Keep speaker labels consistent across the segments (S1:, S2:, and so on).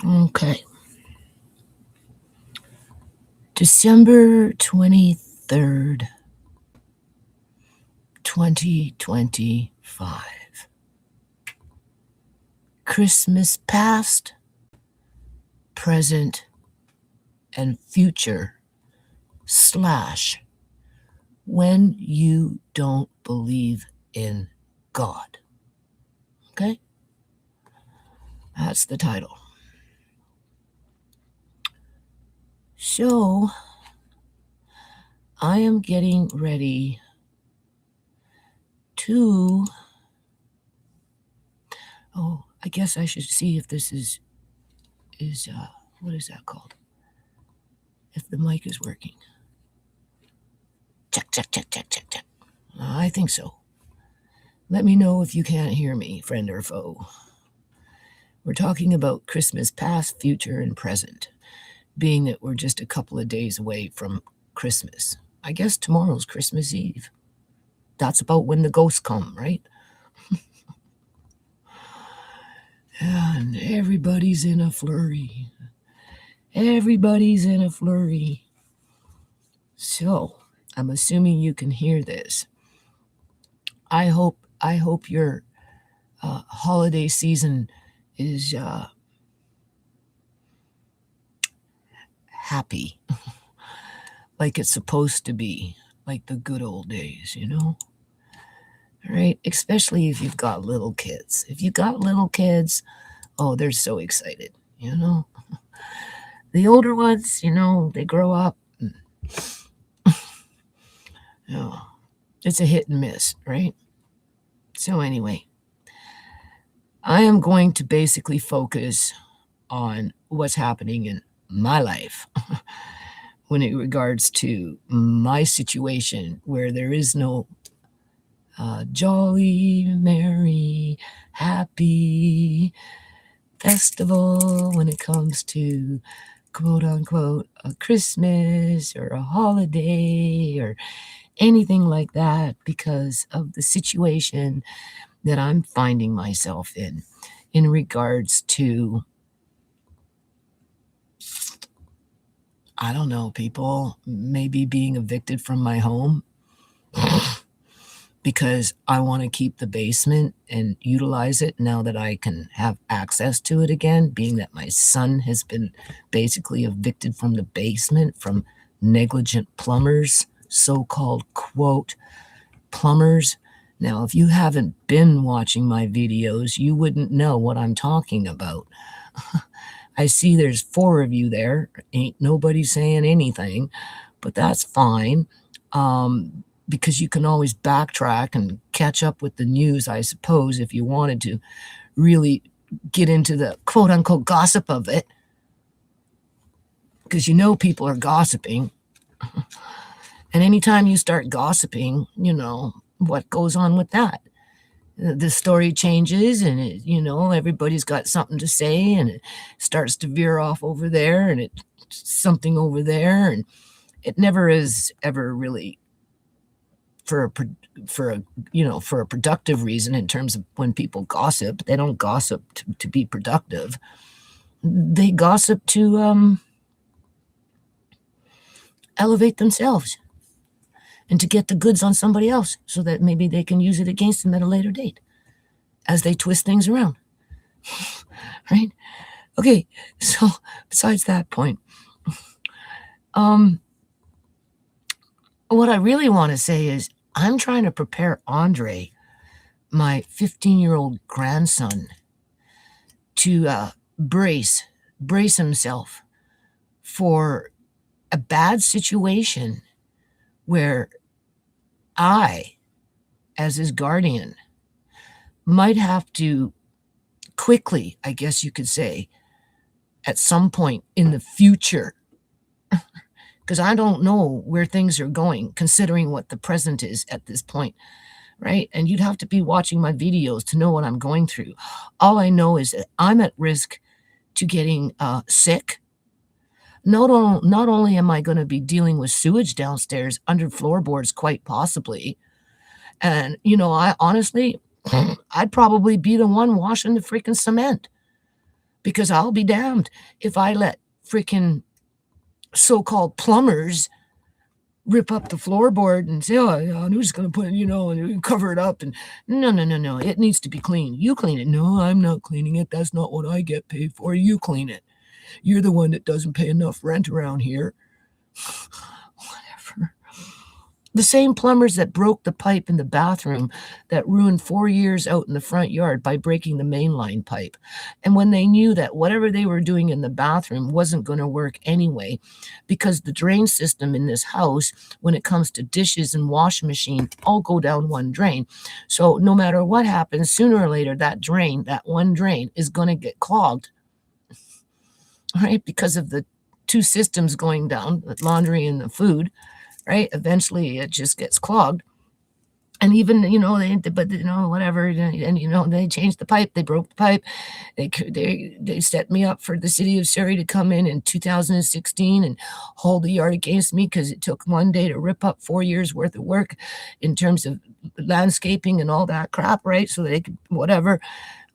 S1: Okay. December 23rd, 2025. Christmas past, present, and future / when you don't believe in God. Okay? That's the title. So, I am getting ready to... Oh, I guess I should see if this is what is that called? If the mic is working. Check. I think so. Let me know if you can't hear me, friend or foe. We're talking about Christmas past, future, and present, being that we're just a couple of days away from Christmas. I guess tomorrow's Christmas Eve. That's about when the ghosts come, right? And everybody's in a flurry. So, I'm assuming you can hear this. I hope your holiday season is happy, like it's supposed to be, like the good old days, you know? All right? Especially if you've got little kids. If you've got little kids, oh, they're so excited, you know? The older ones, you know, they grow up. Oh, it's a hit and miss, right? So anyway, I am going to basically focus on what's happening in my life when it regards to my situation where there is no jolly, merry, happy festival when it comes to quote unquote a Christmas or a holiday or anything like that, because of the situation that I'm finding myself in regards to, I don't know, people maybe being evicted from my home because I want to keep the basement and utilize it now that I can have access to it again, being that my son has been basically evicted from the basement from negligent plumbers, so-called quote plumbers. Now, if you haven't been watching my videos, you wouldn't know what I'm talking about. I see there's 4 of you there. Ain't nobody saying anything, but that's fine. Because you can always backtrack and catch up with the news, I suppose, if you wanted to really get into the quote-unquote gossip of it. Because you know people are gossiping. And anytime you start gossiping, you know, what goes on with that? The story changes and, everybody's got something to say and it starts to veer off over there and it's something over there. And it never is ever really for a productive reason in terms of when people gossip. They don't gossip to be productive. They gossip to elevate themselves and to get the goods on somebody else so that maybe they can use it against them at a later date as they twist things around. Right? Okay, so besides that point, what I really want to say is I'm trying to prepare Andre, my 15-year-old grandson, to brace himself for a bad situation where I, as his guardian, might have to quickly, I guess you could say, at some point in the future, because I don't know where things are going, considering what the present is at this point, right? And you'd have to be watching my videos to know what I'm going through. All I know is that I'm at risk to getting sick. Not only am I going to be dealing with sewage downstairs under floorboards, quite possibly, And, I honestly, I'd probably be the one washing the freaking cement because I'll be damned if I let freaking so-called plumbers rip up the floorboard and say, "Oh, yeah, I'm just going to put, and cover it up." And no, no, no, no. It needs to be clean. You clean it. No, I'm not cleaning it. That's not what I get paid for. You clean it. You're the one that doesn't pay enough rent around here. Whatever. The same plumbers that broke the pipe in the bathroom that ruined 4 years out in the front yard by breaking the mainline pipe. And when they knew that whatever they were doing in the bathroom wasn't going to work anyway, because the drain system in this house, when it comes to dishes and washing machine, all go down one drain. So no matter what happens, sooner or later, that one drain is going to get clogged, right? Because of the two systems going down, the laundry and the food. Right? Eventually it just gets clogged. And even, whatever, and they changed the pipe, they broke the pipe. They set me up for the city of Surrey to come in 2016 and hold the yard against me because it took one day to rip up 4 years worth of work in terms of landscaping and all that crap, right? So they could, whatever.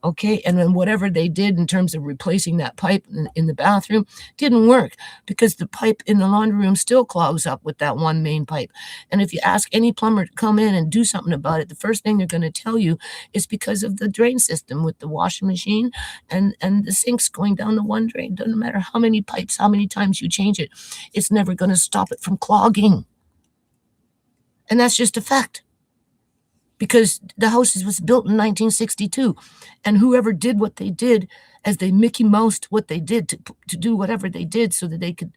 S1: Okay. And then whatever they did in terms of replacing that pipe in the bathroom didn't work because the pipe in the laundry room still clogs up with that one main pipe. And if you ask any plumber to come in and do something about it, the first thing they're going to tell you is because of the drain system with the washing machine and the sinks going down the one drain. Doesn't matter how many pipes, how many times you change it, it's never going to stop it from clogging. And that's just a fact. Because the house was built in 1962, and whoever did what they did, as they Mickey Moused what they did to do whatever they did so that they could,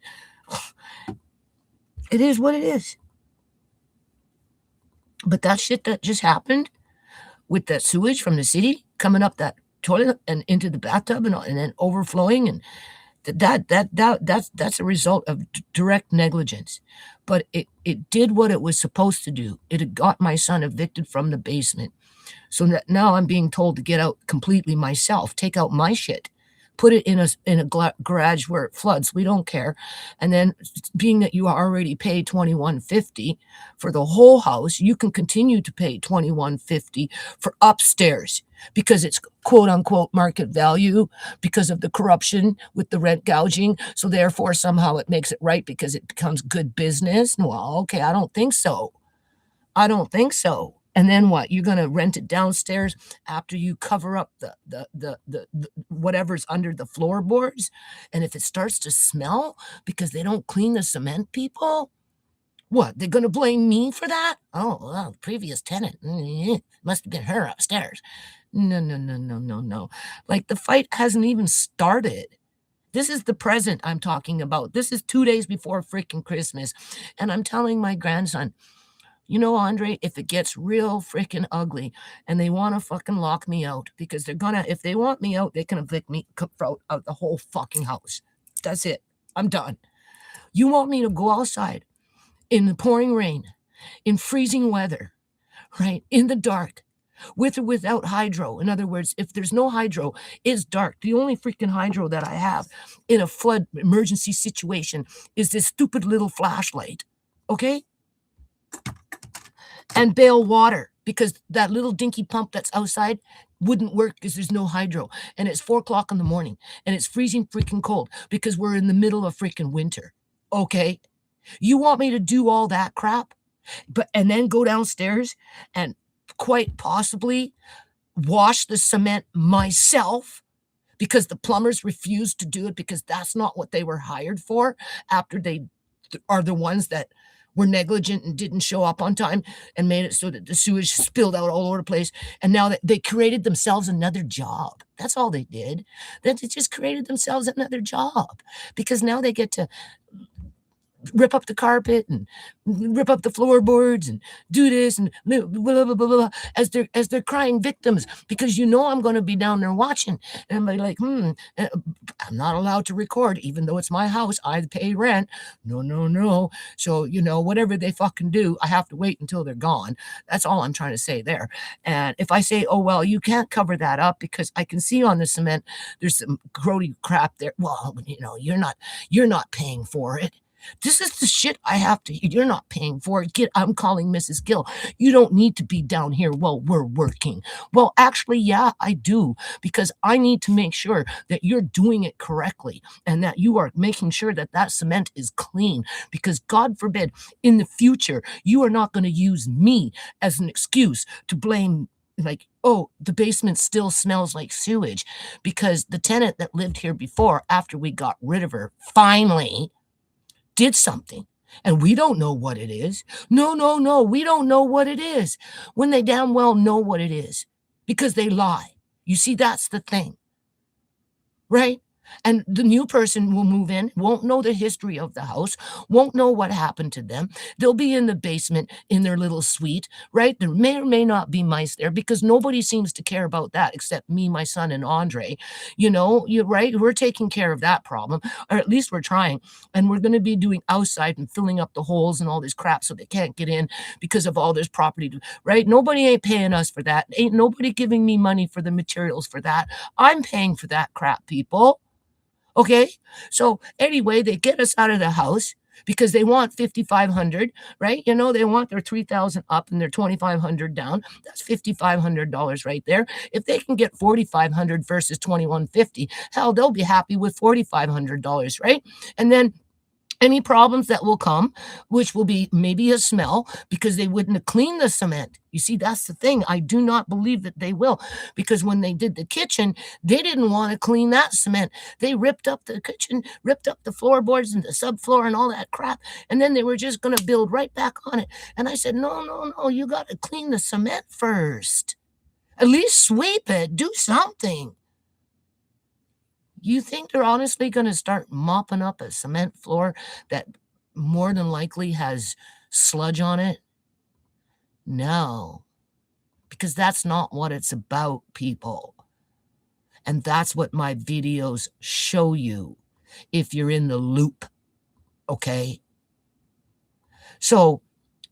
S1: it is what it is. But that shit that just happened with that sewage from the city coming up that toilet and into the bathtub and then overflowing, and that's a result of direct negligence. But it did what it was supposed to do. It had got my son evicted from the basement. So that now I'm being told to get out completely myself, take out my shit, put it in a garage where it floods. We don't care. And then being that you already pay $21.50 for the whole house, you can continue to pay $21.50 for upstairs because it's quote unquote market value because of the corruption with the rent gouging. So therefore somehow it makes it right because it becomes good business. Well, okay, I don't think so. I don't think so. And then what? You're going to rent it downstairs after you cover up the whatever's under the floorboards. And if it starts to smell because they don't clean the cement, people, what? They're going to blame me for that? Oh, well, previous tenant must have been her upstairs. No, no, no, no, no, no. Like the fight hasn't even started. This is the present I'm talking about. This is 2 days before freaking Christmas. And I'm telling my grandson, Andre, if it gets real freaking ugly and they want to fucking lock me out because if they want me out, they can evict me out of the whole fucking house. That's it. I'm done. You want me to go outside in the pouring rain, in freezing weather, right? In the dark, with or without hydro. In other words, if there's no hydro, it's dark. The only freaking hydro that I have in a flood emergency situation is this stupid little flashlight. Okay? And bail water because that little dinky pump that's outside wouldn't work because there's no hydro. And it's 4:00 in the morning and it's freezing freaking cold because we're in the middle of freaking winter. Okay? You want me to do all that crap, and then go downstairs and quite possibly wash the cement myself because the plumbers refused to do it because that's not what they were hired for after they are the ones that were negligent and didn't show up on time and made it so that the sewage spilled out all over the place. And now they created themselves another job. That's all they did. They just created themselves another job because now they get to rip up the carpet and rip up the floorboards and do this and blah, blah, blah, blah, blah, as they're crying victims because I'm going to be down there watching and be like, I'm not allowed to record even though it's my house. I pay rent. No. So, whatever they fucking do, I have to wait until they're gone. That's all I'm trying to say there. And if I say, oh, well, you can't cover that up because I can see on the cement, there's some grody crap there. Well, you're not paying for it. This is the shit I have to. You're not paying for it. I'm calling Mrs. Gill. You don't need to be down here while we're working. Well, actually, yeah, I do, because I need to make sure that you're doing it correctly and that you are making sure that that cement is clean. Because God forbid, in the future, you are not going to use me as an excuse to blame. Like, oh, the basement still smells like sewage, because the tenant that lived here before, after we got rid of her, finally did something, and we don't know what it is. No, no, no, we don't know what it is, when they damn well know what it is, because they lie. You see, that's the thing, right? And the new person will move in, won't know the history of the house, won't know what happened to them. They'll be in the basement in their little suite, right? There may or may not be mice there, because nobody seems to care about that except me, my son, and Andre. You know, you're right. We're taking care of that problem, or at least we're trying. And we're going to be doing outside and filling up the holes and all this crap so they can't get in because of all this property, right? Nobody ain't paying us for that. Ain't nobody giving me money for the materials for that. I'm paying for that crap, people. Okay. So anyway, they get us out of the house because they want 5,500, right? You know, they want their 3,000 up and their 2,500 down. That's $5,500 right there. If they can get 4,500 versus 2,150, hell, they'll be happy with $4,500, right? And then any problems that will come, which will be maybe a smell, because they wouldn't have cleaned the cement. You see, that's the thing. I do not believe that they will, because when they did the kitchen, they didn't want to clean that cement. They ripped up the kitchen, ripped up the floorboards and the subfloor and all that crap, and then they were just going to build right back on it. And I said, no, no, no, you got to clean the cement first. At least sweep it. Do something. You think they're honestly going to start mopping up a cement floor that more than likely has sludge on it? No, because that's not what it's about, people. And that's what my videos show you, if you're in the loop, okay? So,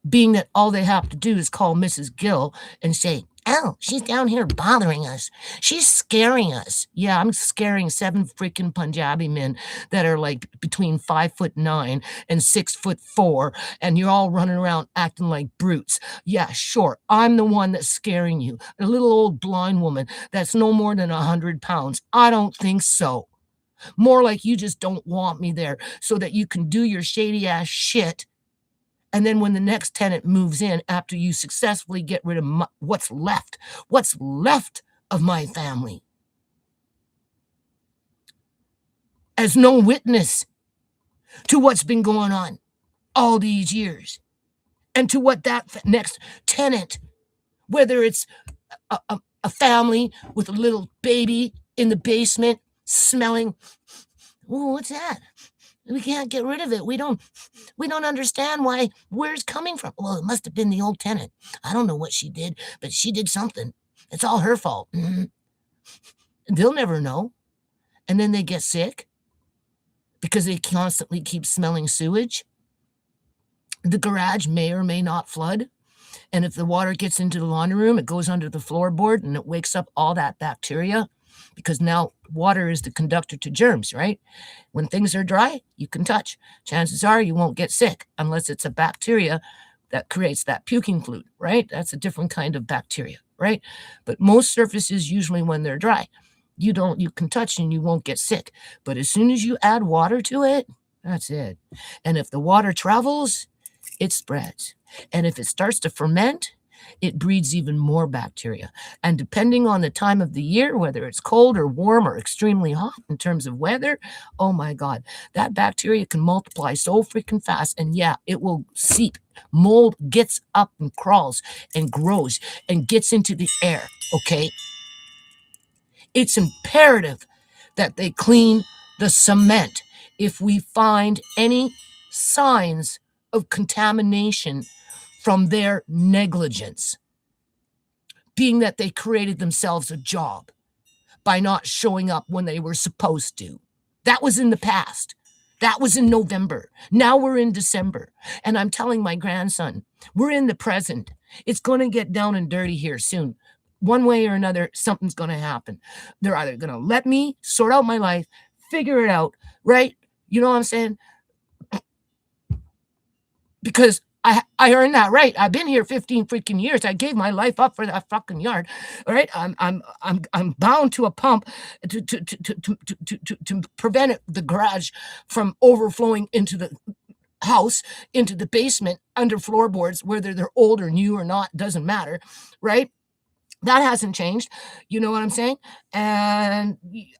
S1: being that all they have to do is call Mrs. Gill and say, oh, she's down here bothering us. She's scaring us. Yeah, I'm scaring 7 freaking Punjabi men that are like between 5'9" and 6'4", and you're all running around acting like brutes. Yeah, sure, I'm the one that's scaring you. A little old blind woman that's no more than 100 pounds. I don't think so. More like you just don't want me there so that you can do your shady ass shit. And then when the next tenant moves in, after you successfully get rid of what's left of my family, as no witness to what's been going on all these years, and to what that next tenant, whether it's a family with a little baby in the basement smelling, oh, what's that? We can't get rid of it. We don't understand where it's coming from. Well, it must have been the old tenant. I don't know what she did, but she did something. It's all her fault. They'll never know. And then they get sick because they constantly keep smelling sewage. The garage may or may not flood. And if the water gets into the laundry room, it goes under the floorboard and it wakes up all that bacteria, because now water is the conductor to germs, right? When things are dry, you can touch. Chances are you won't get sick unless it's a bacteria that creates that puking fluid, right? That's a different kind of bacteria, right? But most surfaces, usually when they're dry, you can touch and you won't get sick. But as soon as you add water to it, that's it. And if the water travels, it spreads. And if it starts to ferment, it breeds even more bacteria. And depending on the time of the year, whether it's cold or warm or extremely hot in terms of weather, oh my God, that bacteria can multiply so freaking fast. And yeah, it will seep. Mold gets up and crawls and grows and gets into the air, okay? It's imperative that they clean the cement if we find any signs of contamination from their negligence, being that they created themselves a job by not showing up when they were supposed to. That was in the past. That was in November. Now we're in December. And I'm telling my grandson, we're in the present. It's going to get down and dirty here soon. One way or another, something's going to happen. They're either going to let me sort out my life, figure it out, right? You know what I'm saying? because I earned that right. I've been here 15 freaking years. I gave my life up for that fucking yard. All right. I'm bound to a pump to prevent the garage from overflowing into the house, into the basement, under floorboards, whether they're old or new or not, doesn't matter, right? That hasn't changed. You know what I'm saying? And,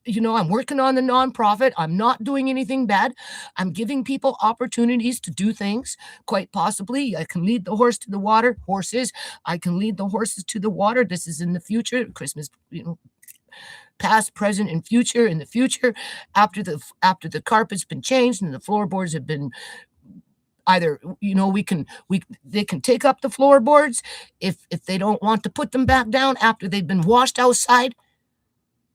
S1: I'm working on the nonprofit. I'm not doing anything bad. I'm giving people opportunities to do things, quite possibly. I can lead the horse to the water, horses. I can lead the horses to the water. This is in the future, Christmas, past, present, and future. In the future, after the carpet's been changed and the floorboards have been either, they can take up the floorboards if they don't want to put them back down after they've been washed outside,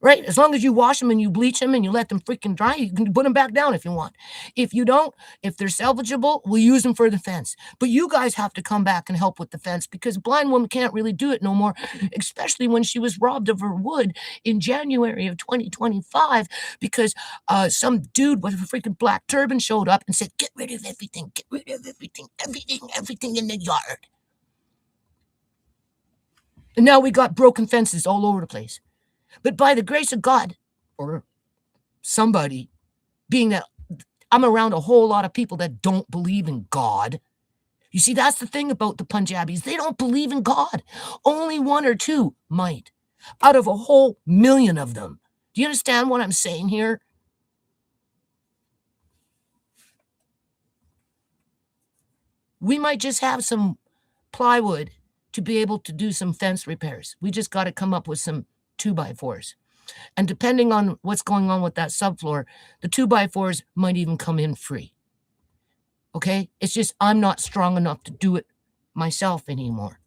S1: right? As long as you wash them and you bleach them and you let them freaking dry, you can put them back down if you want. If you don't, if they're salvageable, we'll use them for the fence. But you guys have to come back and help with the fence, because a blind woman can't really do it no more, especially when she was robbed of her wood in January of 2025 because some dude with a freaking black turban showed up and said, get rid of everything, everything in the yard. And now we got broken fences all over the place. But by the grace of God, or somebody, being that I'm around a whole lot of people that don't believe in God. You see, that's the thing about the Punjabis. They don't believe in God. Only one or two might, out of a whole million of them. Do you understand what I'm saying here? We might just have some plywood to be able to do some fence repairs. We just got to come up with some 2x4s. And depending on what's going on with that subfloor, the 2x4s might even come in free. Okay? It's just I'm not strong enough to do it myself anymore.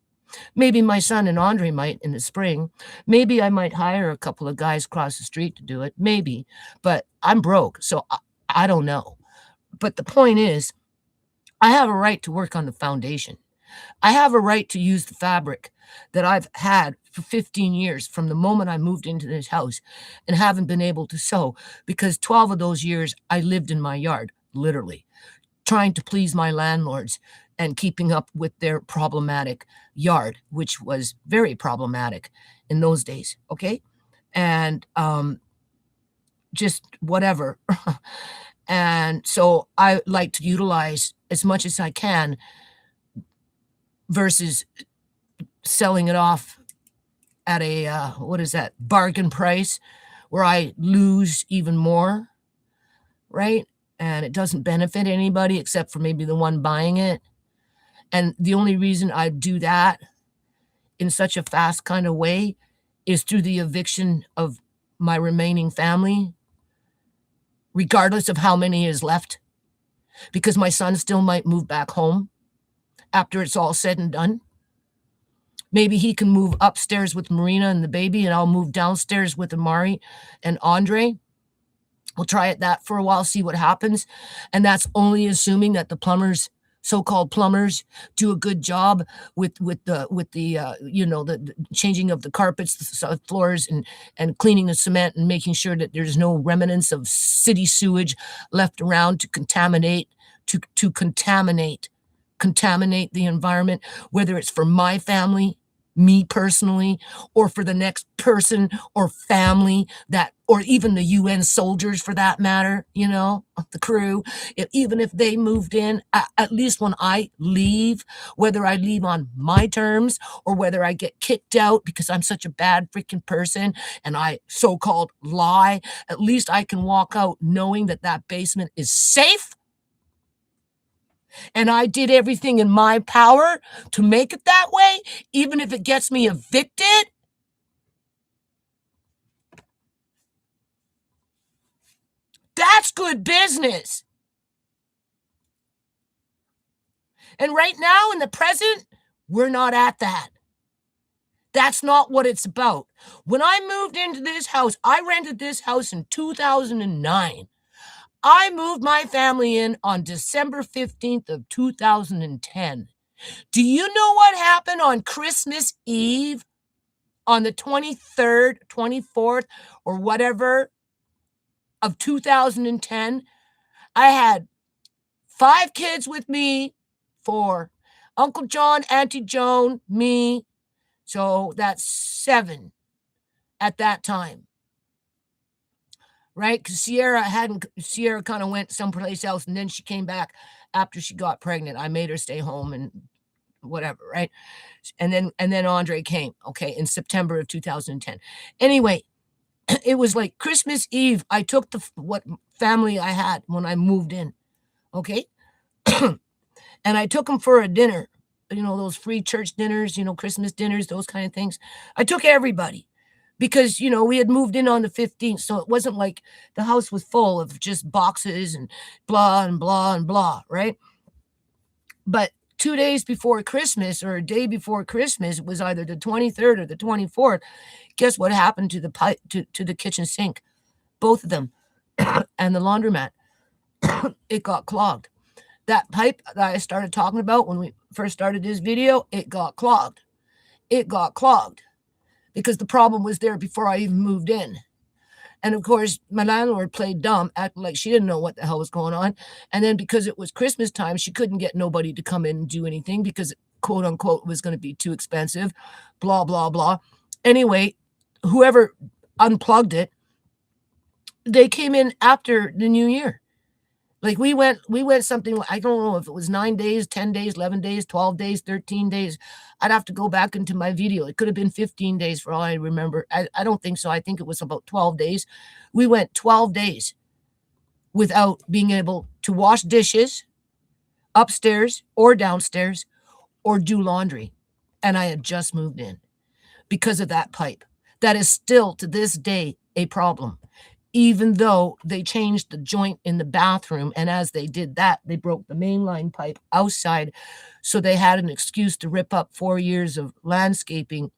S1: Maybe my son and Andre might in the spring. Maybe I might hire a couple of guys across the street to do it. Maybe. But I'm broke, so I don't know. But the point is, I have a right to work on the foundation. I have a right to use the fabric that I've had for 15 years from the moment I moved into this house and haven't been able to sew, because 12 of those years I lived in my yard, literally, trying to please my landlords and keeping up with their problematic yard, which was very problematic in those days, okay? And just whatever. And so I like to utilize as much as I can versus selling it off at a, bargain price where I lose even more, right? And it doesn't benefit anybody except for maybe the one buying it. And the only reason I do that in such a fast kind of way is through the eviction of my remaining family, regardless of how many is left, because my son still might move back home after it's all said and done. Maybe he can move upstairs with Marina and the baby, and I'll move downstairs with Amari and Andre. We'll try it that for a while, see what happens. And that's only assuming that the plumbers, so-called plumbers, do a good job with the changing of the carpets, the floors, and cleaning the cement and making sure that there's no remnants of city sewage left around to contaminate the environment, whether it's for my family, me personally, or for the next person or family or even the UN soldiers for that matter, the crew, even if they moved in, at least when I leave, whether I leave on my terms or whether I get kicked out because I'm such a bad freaking person and I so-called lie, at least I can walk out knowing that basement is safe. And I did everything in my power to make it that way, even if it gets me evicted. That's good business. And right now, in the present, we're not at that. That's not what it's about. When I moved into this house, I rented this house in 2009. I moved my family in on December 15th of 2010. Do you know what happened on Christmas Eve, on the 23rd, 24th, or whatever of 2010? I had 5 kids with me, 4. Uncle John, Auntie Joan, me. So that's 7 at that time. Right? Because Sierra kind of went someplace else, and then she came back after she got pregnant. I made her stay home and whatever, right? And then Andre came, okay, in September of 2010. Anyway, it was like Christmas Eve. I took what family I had when I moved in, okay? And I took them for a dinner, those free church dinners, Christmas dinners, those kind of things. I took everybody because, we had moved in on the 15th. So it wasn't like the house was full of just boxes and blah and blah and blah, right? But 2 days before Christmas or a day before Christmas, it was either the 23rd or the 24th. Guess what happened to the pipe, to the kitchen sink? Both of them and the laundromat. It got clogged. That pipe that I started talking about when we first started this video, it got clogged. It got clogged because the problem was there before I even moved in. And of course, my landlord played dumb, acted like she didn't know what the hell was going on. And then because it was Christmas time, she couldn't get nobody to come in and do anything because, quote unquote, was going to be too expensive, blah, blah, blah. Anyway, whoever unplugged it, they came in after the new year. Like we went something, I don't know if it was 9 days, 10 days, 11 days, 12 days, 13 days. I'd have to go back into my video. It could have been 15 days for all I remember. I don't think so. I think it was about 12 days. We went 12 days without being able to wash dishes upstairs or downstairs or do laundry. And I had just moved in because of that pipe. That is still to this day a problem. Even though they changed the joint in the bathroom. And as they did that, they broke the mainline pipe outside. So they had an excuse to rip up 4 years of landscaping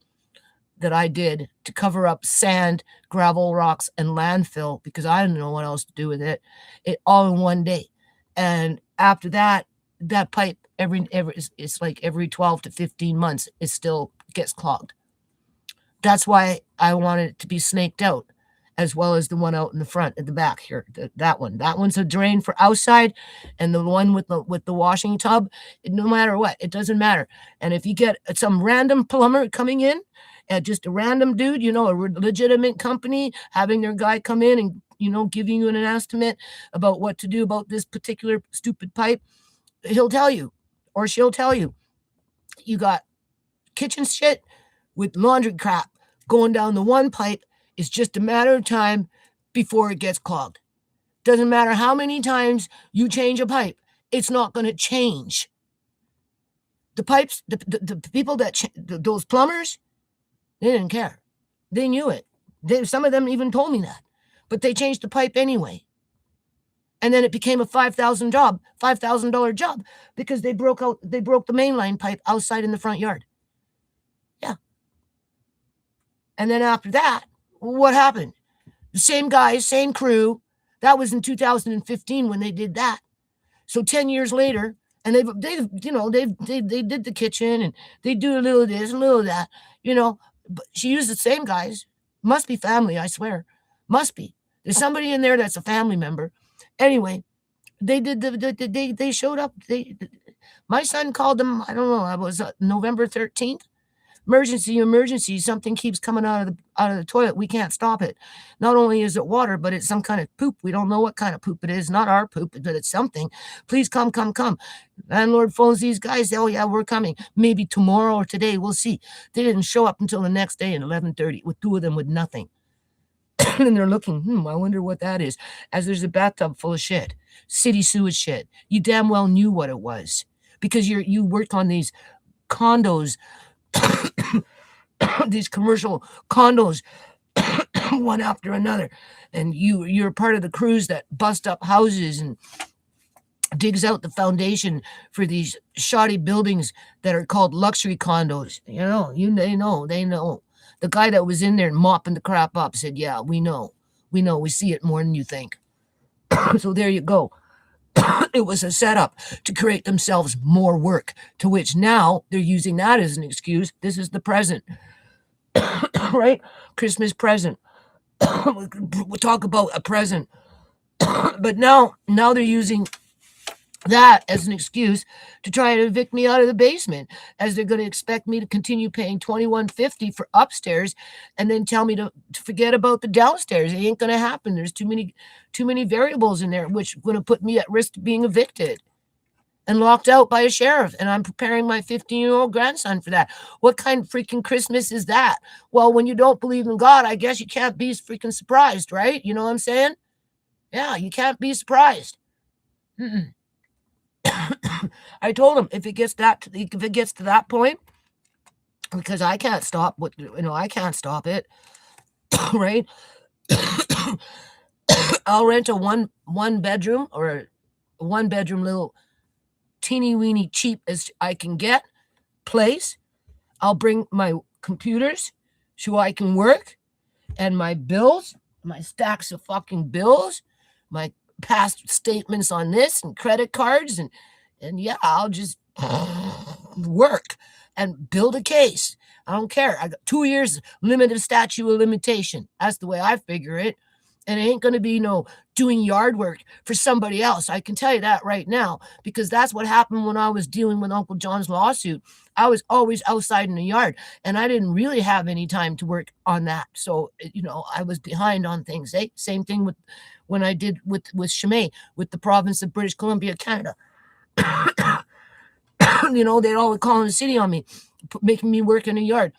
S1: that I did to cover up sand, gravel, rocks, and landfill because I didn't know what else to do with it all in one day. And after that, that pipe, it's like every 12 to 15 months, it still gets clogged. That's why I wanted it to be snaked out, as well as the one out in the front at the back here. That one's a drain for outside, and the one with the washing tub, no matter what, it doesn't matter. And if you get some random plumber coming in, just a random dude, a legitimate company having their guy come in and giving you an estimate about what to do about this particular stupid pipe, he'll tell you, or she'll tell you, you got kitchen shit with laundry crap going down the one pipe. It's just a matter of time before it gets clogged. Doesn't matter how many times you change a pipe, it's not going to change. The pipes, the people those plumbers, they didn't care. They knew it. Some of them even told me that. But they changed the pipe anyway. And then it became a $5,000 job because they broke the mainline pipe outside in the front yard. Yeah. And then after that, what happened? The same guys, same crew. That was in 2015 when they did that. So 10 years later, and they did the kitchen and they do a little of this, a little of that, But she used the same guys. Must be family, I swear. Must be. There's somebody in there that's a family member. Anyway, they did they showed up. My son called them. I don't know. It was November 13th. Emergency, something keeps coming out of the toilet. We can't stop it. Not only is it water, but it's some kind of poop. We don't know what kind of poop it is. Not our poop, but it's something. Please come. Landlord phones these guys. Oh yeah, we're coming. Maybe tomorrow or today. We'll see. They didn't show up until the next day at 11:30 with 2 of them with nothing. And they're looking, I wonder what that is. As there's a bathtub full of shit. City sewage shit. You damn well knew what it was. Because you worked on these condos, these commercial condos, one after another, and you're part of the crews that bust up houses and digs out the foundation for these shoddy buildings that are called luxury condos. They know. The guy that was in there mopping the crap up said, "Yeah, we know, we see it more than you think." So there you go. It was a setup to create themselves more work, to which now they're using that as an excuse. This is the present, right? Christmas present. We'll talk about a present. But now they're using that as an excuse to try to evict me out of the basement, as they're going to expect me to continue paying $21.50 for upstairs and then tell me to forget about the downstairs. It ain't going to happen. There's too many variables in there, which are going to put me at risk of being evicted and locked out by a sheriff. And I'm preparing my 15-year-old grandson for that. What kind of freaking Christmas is that? Well, when you don't believe in God, I guess you can't be freaking surprised, right? You know what I'm saying? Yeah, you can't be surprised. Mm-mm. I told him if it gets to that point, because I can't stop I can't stop it, right? I'll rent a one bedroom or a one bedroom little teeny weeny cheap as I can get place. I'll bring my computers so I can work and my bills, my stacks of fucking bills, my past statements on this and credit cards and yeah, I'll just work and build a case. I don't care. I got 2 years limited statute of limitation. That's the way I figure it. And it ain't going to be no doing yard work for somebody else. I can tell you that right now, because that's what happened when I was dealing with Uncle John's lawsuit. I was always outside in the yard and I didn't really have any time to work on that. So, I was behind on things. Eh? Same thing with when I did with Chimay, with the province of British Columbia, Canada. They'd always call the city on me, making me work in a yard.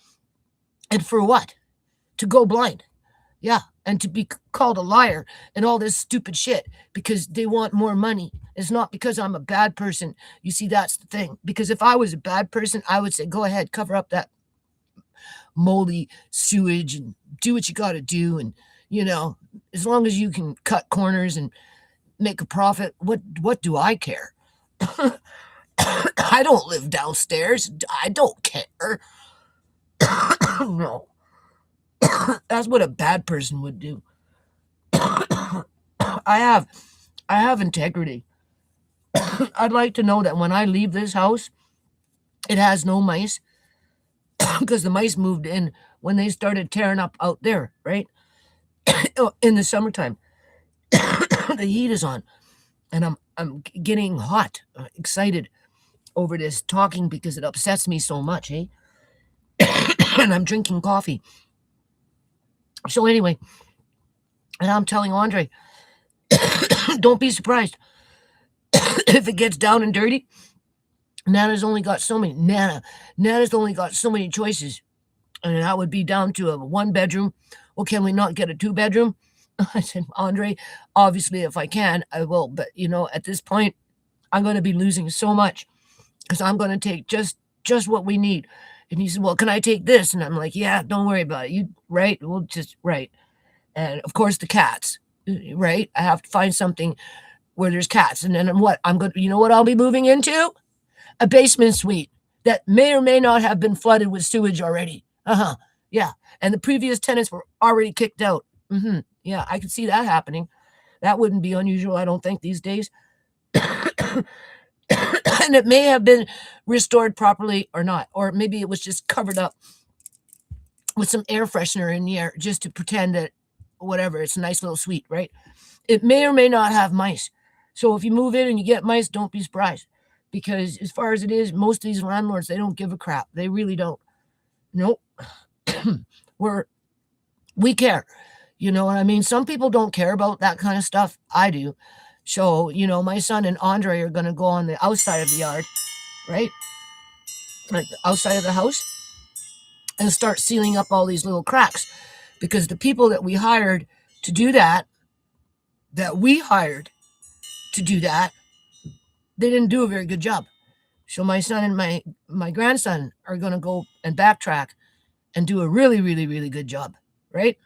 S1: And for what? To go blind. Yeah. And to be called a liar and all this stupid shit because they want more money. It's not because I'm a bad person. You see, that's the thing. Because if I was a bad person, I would say, go ahead, cover up that moldy sewage and do what you got to do. And, as long as you can cut corners and make a profit, what do I care? I don't live downstairs. I don't care. No. That's what a bad person would do. I have integrity. I'd like to know that when I leave this house, it has no mice because the mice moved in when they started tearing up out there, right? In the summertime. The heat is on and I'm getting hot, excited over this talking because it upsets me so much, eh? And I'm drinking coffee. So anyway, and I'm telling Andre, don't be surprised if it gets down and dirty. Nana's only got so many choices. And that would be down to a one bedroom. Well, can we not get a 2-bedroom? I said, Andre, obviously if I can, I will. But at this point, I'm going to be losing so much because I'm going to take just what we need. And he said, well, can I take this? And I'm like, yeah, don't worry about it. You right? We'll just right. And of course the cats, right? I have to find something where there's cats. And then I'm going to, you know what I'll be moving into? A basement suite that may or may not have been flooded with sewage already. Uh-huh. Yeah. And the previous tenants were already kicked out. Mm-hmm. Yeah, I could see that happening. That wouldn't be unusual, I don't think, these days. And it may have been restored properly or not. Or maybe it was just covered up with some air freshener in the air just to pretend that whatever, it's a nice little suite, right? It may or may not have mice. So if you move in and you get mice, don't be surprised. Because as far as it is, most of these landlords, they don't give a crap. They really don't. Nope. We care. You know what I mean? Some people don't care about that kind of stuff. I do. So, my son and Andre are going to go on the outside of the yard, right? Like the outside of the house and start sealing up all these little cracks because the people that we hired to do that, they didn't do a very good job. So my son and my grandson are going to go and backtrack and do a really, really, really good job, right?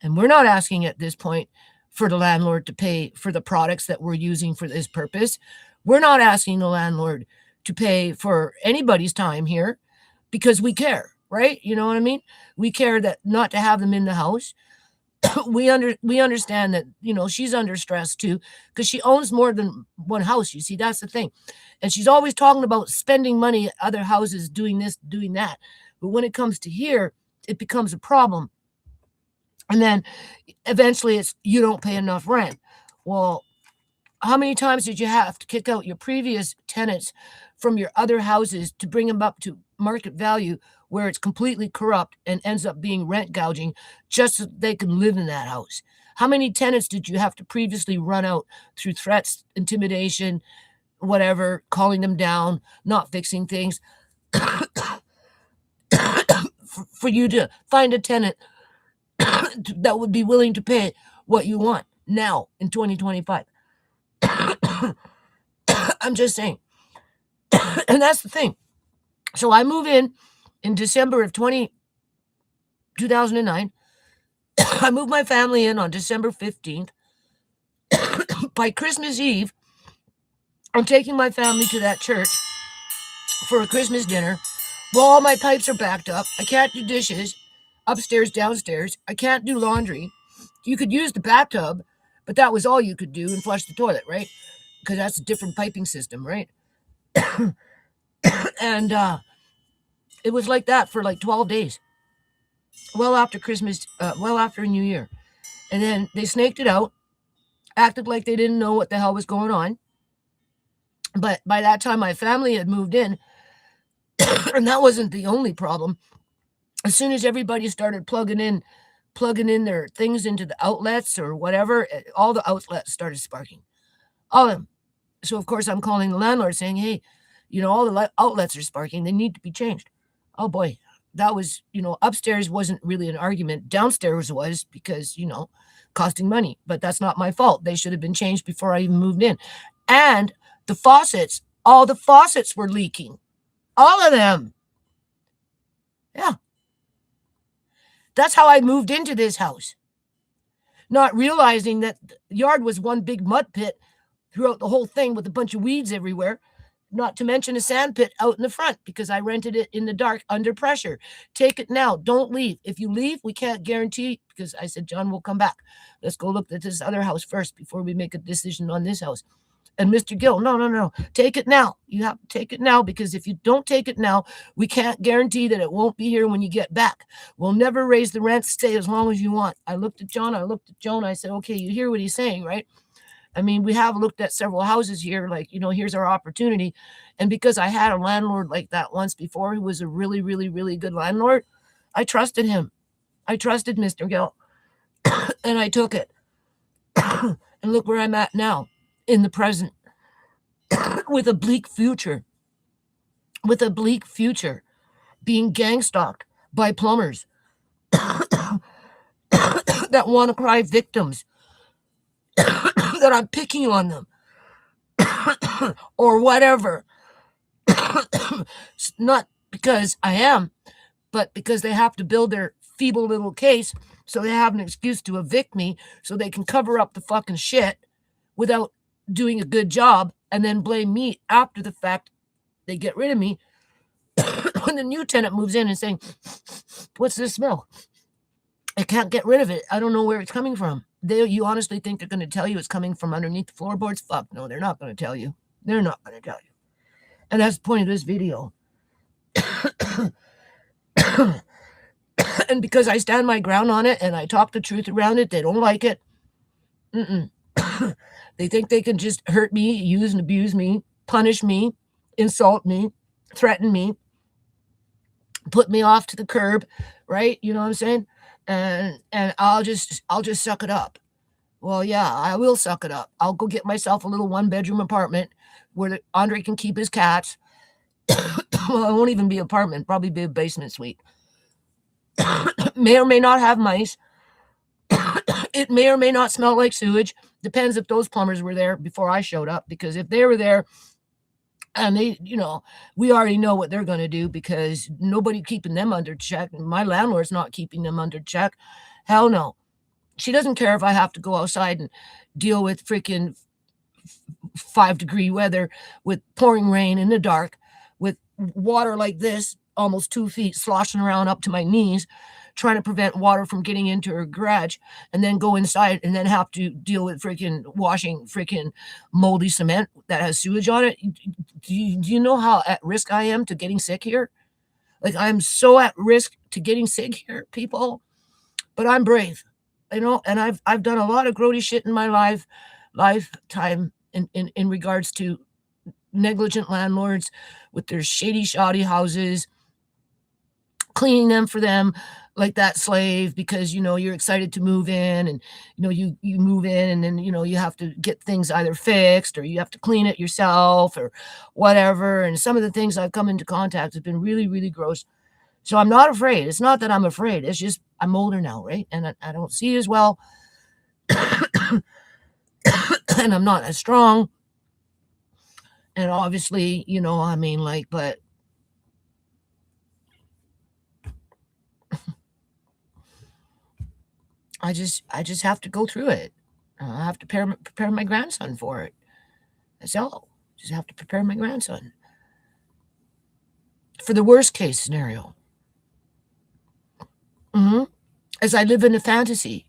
S1: And we're not asking at this point for the landlord to pay for the products that we're using for this purpose. We're not asking the landlord to pay for anybody's time here because we care, right? You know what I mean? We care that not to have them in the house. we understand that, she's under stress too because she owns more than one house. You see, that's the thing. And she's always talking about spending money at other houses, doing this, doing that. But when it comes to here, it becomes a problem. And then eventually it's, you don't pay enough rent. Well, How many times did you have to kick out your previous tenants from your other houses to bring them up to market value where it's completely corrupt and ends up being rent gouging just so they can live in that house? How many tenants did you have to previously run out through threats, intimidation, whatever, calling them down, not fixing things, for you to find a tenant that would be willing to pay what you want now in 2025? I'm just saying. And that's the thing. So I move in December of 2009. I moved my family in on December 15th. By Christmas Eve, I'm taking my family to that church for a Christmas dinner. Well, all my pipes are backed up. I can't do dishes upstairs, downstairs. I can't do laundry. You could use the bathtub, but that was all you could do, and flush the toilet, right? Because that's a different piping system, right? And it was like that for like 12 days. Well after Christmas, well after New Year. And then they snaked it out, acted like they didn't know what the hell was going on. But by that time, my family had moved in, and that wasn't the only problem. As soon as everybody started plugging in their things into the outlets or whatever, all the outlets started sparking. All of them. So, of course, I'm calling the landlord saying, hey, all the outlets are sparking. They need to be changed. Oh, boy. That was, upstairs wasn't really an argument. Downstairs was because, costing money. But that's not my fault. They should have been changed before I even moved in. And the faucets, all the faucets were leaking. All of them. Yeah. That's how I moved into this house. Not realizing that the yard was one big mud pit throughout the whole thing with a bunch of weeds everywhere. Not to mention a sand pit out in the front because I rented it in the dark under pressure. Take it now. Don't leave. If you leave, we can't guarantee, because I said, John, we'll come back. Let's go look at this other house first before we make a decision on this house. And Mr. Gill, no. Take it now. You have to take it now, because if you don't take it now, we can't guarantee that it won't be here when you get back. We'll never raise the rent. Stay as long as you want. I looked at John. I said, okay, you hear what he's saying, right? I mean, we have looked at several houses here, like, here's our opportunity. And because I had a landlord like that once before, who was a really, really, really good landlord, I trusted him. I trusted Mr. Gill. And I took it. And look where I'm at now, in the present, with a bleak future. With a bleak future. Being gang stalked by plumbers that want to cry victims. That I'm picking on them or whatever. Not because I am, but because they have to build their feeble little case so they have an excuse to evict me so they can cover up the fucking shit without doing a good job and then blame me after the fact. They get rid of me when the new tenant moves in and saying, what's this smell? I can't get rid of it. I don't know where it's coming from. You honestly think they're going to tell you it's coming from underneath the floorboards? Fuck no, they're not going to tell you. They're not going to tell you. And that's the point of this video. And because I stand my ground on it and I talk the truth around it, they don't like it. They think they can just hurt me, use and abuse me, punish me, insult me, threaten me, put me off to the curb, right? You know what I'm saying? And I'll just suck it up. Well, yeah, I will suck it up. I'll go get myself a little 1-bedroom apartment where Andre can keep his cats. Well, it won't even be an apartment, probably be a basement suite. May or may not have mice. It may or may not smell like sewage. Depends if those plumbers were there before I showed up, because if they were there and they, we already know what they're going to do, because nobody keeping them under check. My landlord's not keeping them under check. Hell no. She doesn't care if I have to go outside and deal with freaking 5-degree weather, with pouring rain in the dark, with water like this, almost 2 feet, sloshing around up to my knees, trying to prevent water from getting into her garage, and then go inside and then have to deal with freaking washing freaking moldy cement that has sewage on it. Do you know how at risk I am to getting sick here? Like, I'm so at risk to getting sick here, people. But I'm brave, and I've done a lot of grody shit in my lifetime, in regards to negligent landlords with their shady, shoddy houses, cleaning them for them like that slave because you're excited to move in, and you move in, and then you have to get things either fixed or you have to clean it yourself or whatever. And some of the things I've come into contact have been really, really gross. So I'm not afraid. It's not that I'm afraid. It's just I'm older now, right? And I don't see as well. And I'm not as strong. And obviously, but I just have to go through it. I have to prepare my grandson for it. That's all. Just have to prepare my grandson for the worst case scenario. As I live in a fantasy,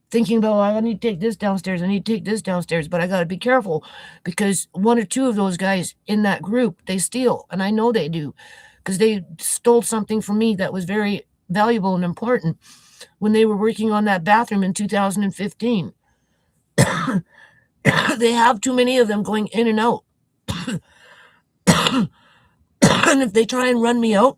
S1: thinking about, I need to take this downstairs, I need to take this downstairs, but I got to be careful because one or two of those guys in that group, they steal, and I know they do because they stole something from me that was very valuable and important when they were working on that bathroom in 2015. They have too many of them going in and out. And if they try and run me out,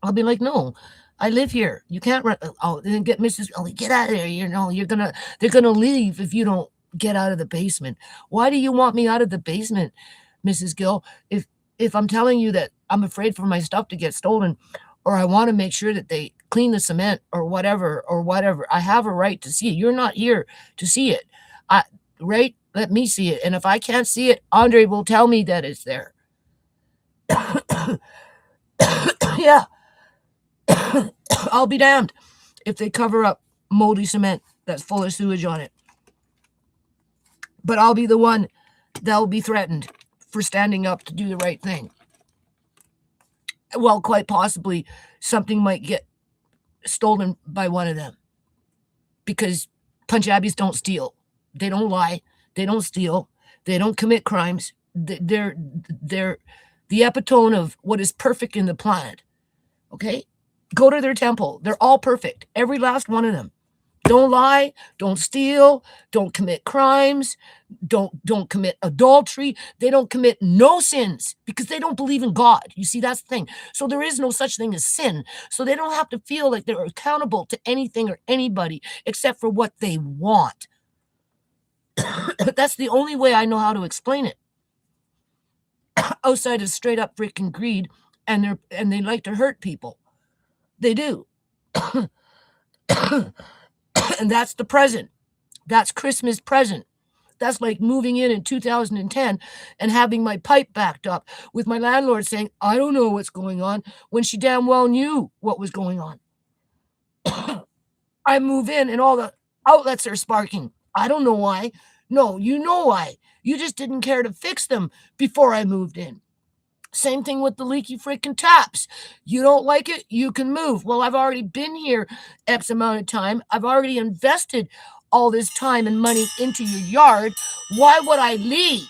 S1: I'll be like, no, I live here. You can't run. Oh, then get Mrs. Oh, get out of there. They're gonna leave if you don't get out of the basement. Why do you want me out of the basement, Mrs. Gill? If I'm telling you that I'm afraid for my stuff to get stolen, or I want to make sure that they clean the cement or whatever, I have a right to see it. You're not here to see it. Right? Let me see it. And if I can't see it, Andre will tell me that it's there. Yeah. I'll be damned if they cover up moldy cement that's full of sewage on it. But I'll be the one that'll be threatened for standing up to do the right thing. Well, quite possibly something might get stolen by one of them because Punjabis don't steal. They don't lie. They don't steal. They don't commit crimes. They're the epitome of what is perfect in the planet. Okay? Go to their temple. They're all perfect. Every last one of them. Don't lie, don't steal, don't commit crimes, don't commit adultery. They don't commit no sins because they don't believe in God. You see, that's the thing. So there is no such thing as sin. So they don't have to feel like they're accountable to anything or anybody except for what they want. That's the only way I know how to explain it. Outside of straight up freaking greed, and they like to hurt people. They do. And that's the present. That's Christmas present. That's like moving in 2010 and having my pipe backed up with my landlord saying, I don't know what's going on, when she damn well knew what was going on. I move in and all the outlets are sparking. I don't know why. No, you know why. You just didn't care to fix them before I moved in. Same thing with the leaky freaking taps. You don't like it, you can move. Well, I've already been here X amount of time. I've already invested all this time and money into your yard. Why would I leave?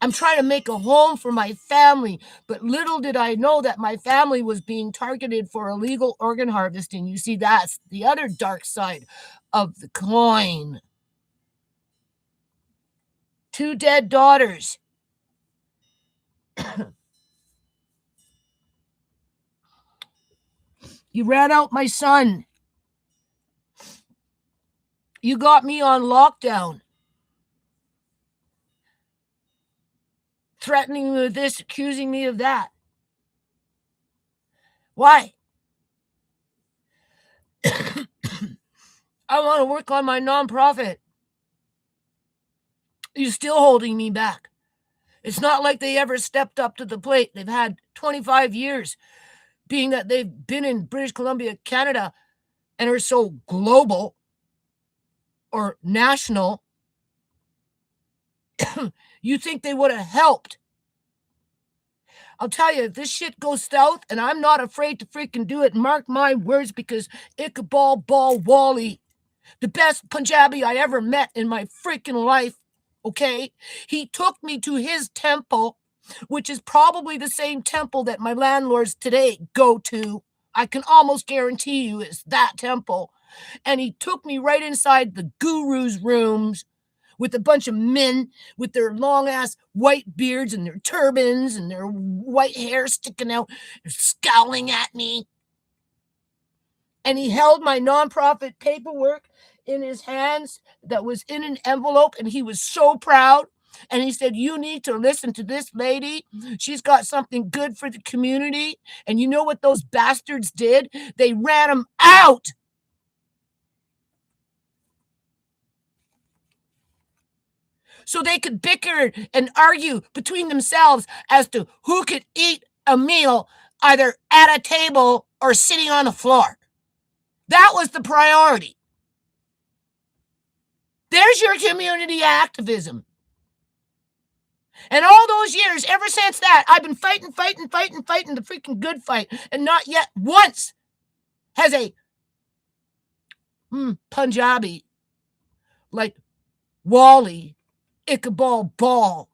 S1: I'm trying to make a home for my family, but little did I know that my family was being targeted for illegal organ harvesting. You see, that's the other dark side of the coin. 2 dead daughters. You ran out my son. You got me on lockdown. Threatening me with this, accusing me of that. Why? I want to work on my nonprofit. You're still holding me back. It's not like they ever stepped up to the plate. They've had 25 years, being that they've been in British Columbia, Canada, and are so global or national. You think they would have helped? I'll tell you, if this shit goes south, and I'm not afraid to freaking do it, mark my words, because Iqbal Bal Wally, the best Punjabi I ever met in my freaking life, okay? He took me to his temple, which is probably the same temple that my landlords today go to. I can almost guarantee you it's that temple. And he took me right inside the guru's rooms, with a bunch of men with their long ass white beards and their turbans and their white hair sticking out, scowling at me. And he held my nonprofit paperwork in his hands that was in an envelope, and he was so proud. And he said, you need to listen to this lady. She's got something good for the community. And you know what those bastards did? They ran him out. So they could bicker and argue between themselves as to who could eat a meal either at a table or sitting on the floor. That was the priority. There's your community activism. And all those years, ever since that, I've been fighting the freaking good fight. And not yet once has a Punjabi like Wally Iqbal Ball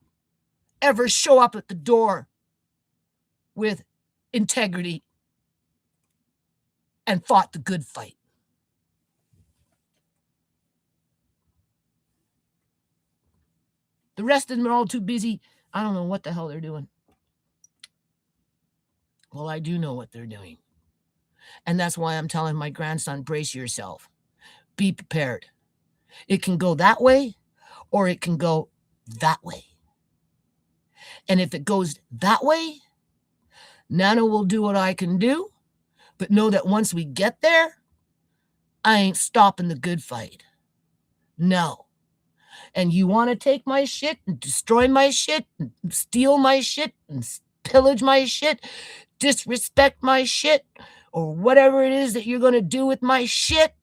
S1: ever show up at the door with integrity and fought the good fight. The rest of them are all too busy. I don't know what the hell they're doing. Well, I do know what they're doing. And that's why I'm telling my grandson, brace yourself. Be prepared. It can go that way or it can go that way. And if it goes that way, Nana will do what I can do. But know that once we get there, I ain't stopping the good fight. No. And you want to take my shit and destroy my shit and steal my shit and pillage my shit, disrespect my shit, or whatever it is that you're going to do with my shit,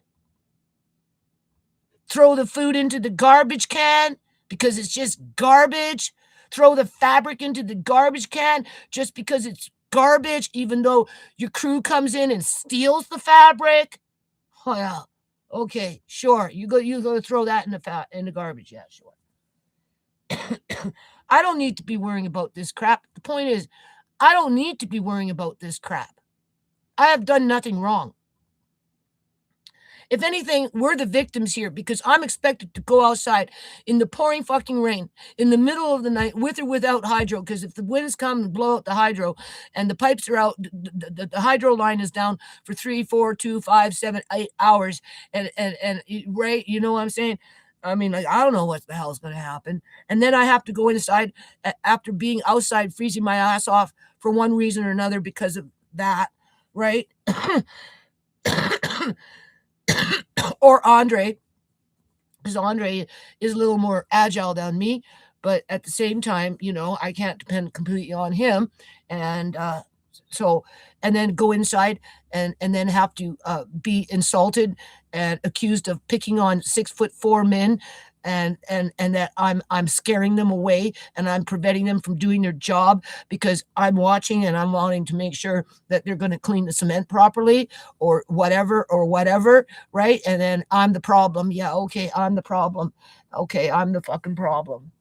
S1: throw the food into the garbage can because it's just garbage, throw the fabric into the garbage can just because it's garbage, even though your crew comes in and steals the fabric. Oh, yeah. Okay, sure. You go throw that in the garbage. Yeah, sure. I don't need to be worrying about this crap. The point is, I don't need to be worrying about this crap. I have done nothing wrong. If anything, we're the victims here because I'm expected to go outside in the pouring fucking rain in the middle of the night with or without hydro, because if the winds come and blow out the hydro and the pipes are out, the hydro line is down for 3, 4, 2, 5, 7, 8 hours. And right, you know what I'm saying? I mean, like, I don't know what the hell is going to happen. And then I have to go inside after being outside, freezing my ass off for one reason or another because of that, right? Or Andre, because Andre is a little more agile than me, but at the same time, you know, I can't depend completely on him. And and then go inside and then have to be insulted and accused of picking on 6'4" men, and that I'm scaring them away and I'm preventing them from doing their job because I'm watching and I'm wanting to make sure that they're going to clean the cement properly or whatever, right? And then I'm the problem. Yeah, okay, I'm the problem. Okay, I'm the fucking problem.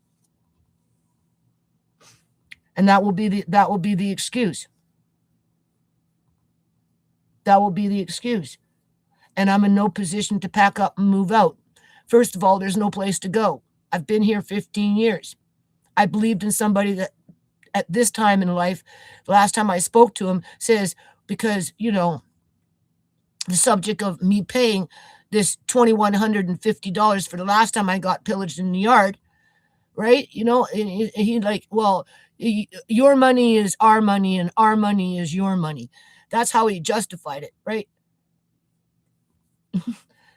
S1: And that will be the excuse. That will be the excuse. And I'm in no position to pack up and move out. First of all, there's no place to go. I've been here 15 years. I believed in somebody that at this time in life, the last time I spoke to him, says, because, you know, the subject of me paying this $2,150 for the last time I got pillaged in the yard, right? You know, and he like, well, your money is our money and our money is your money. That's how he justified it, right?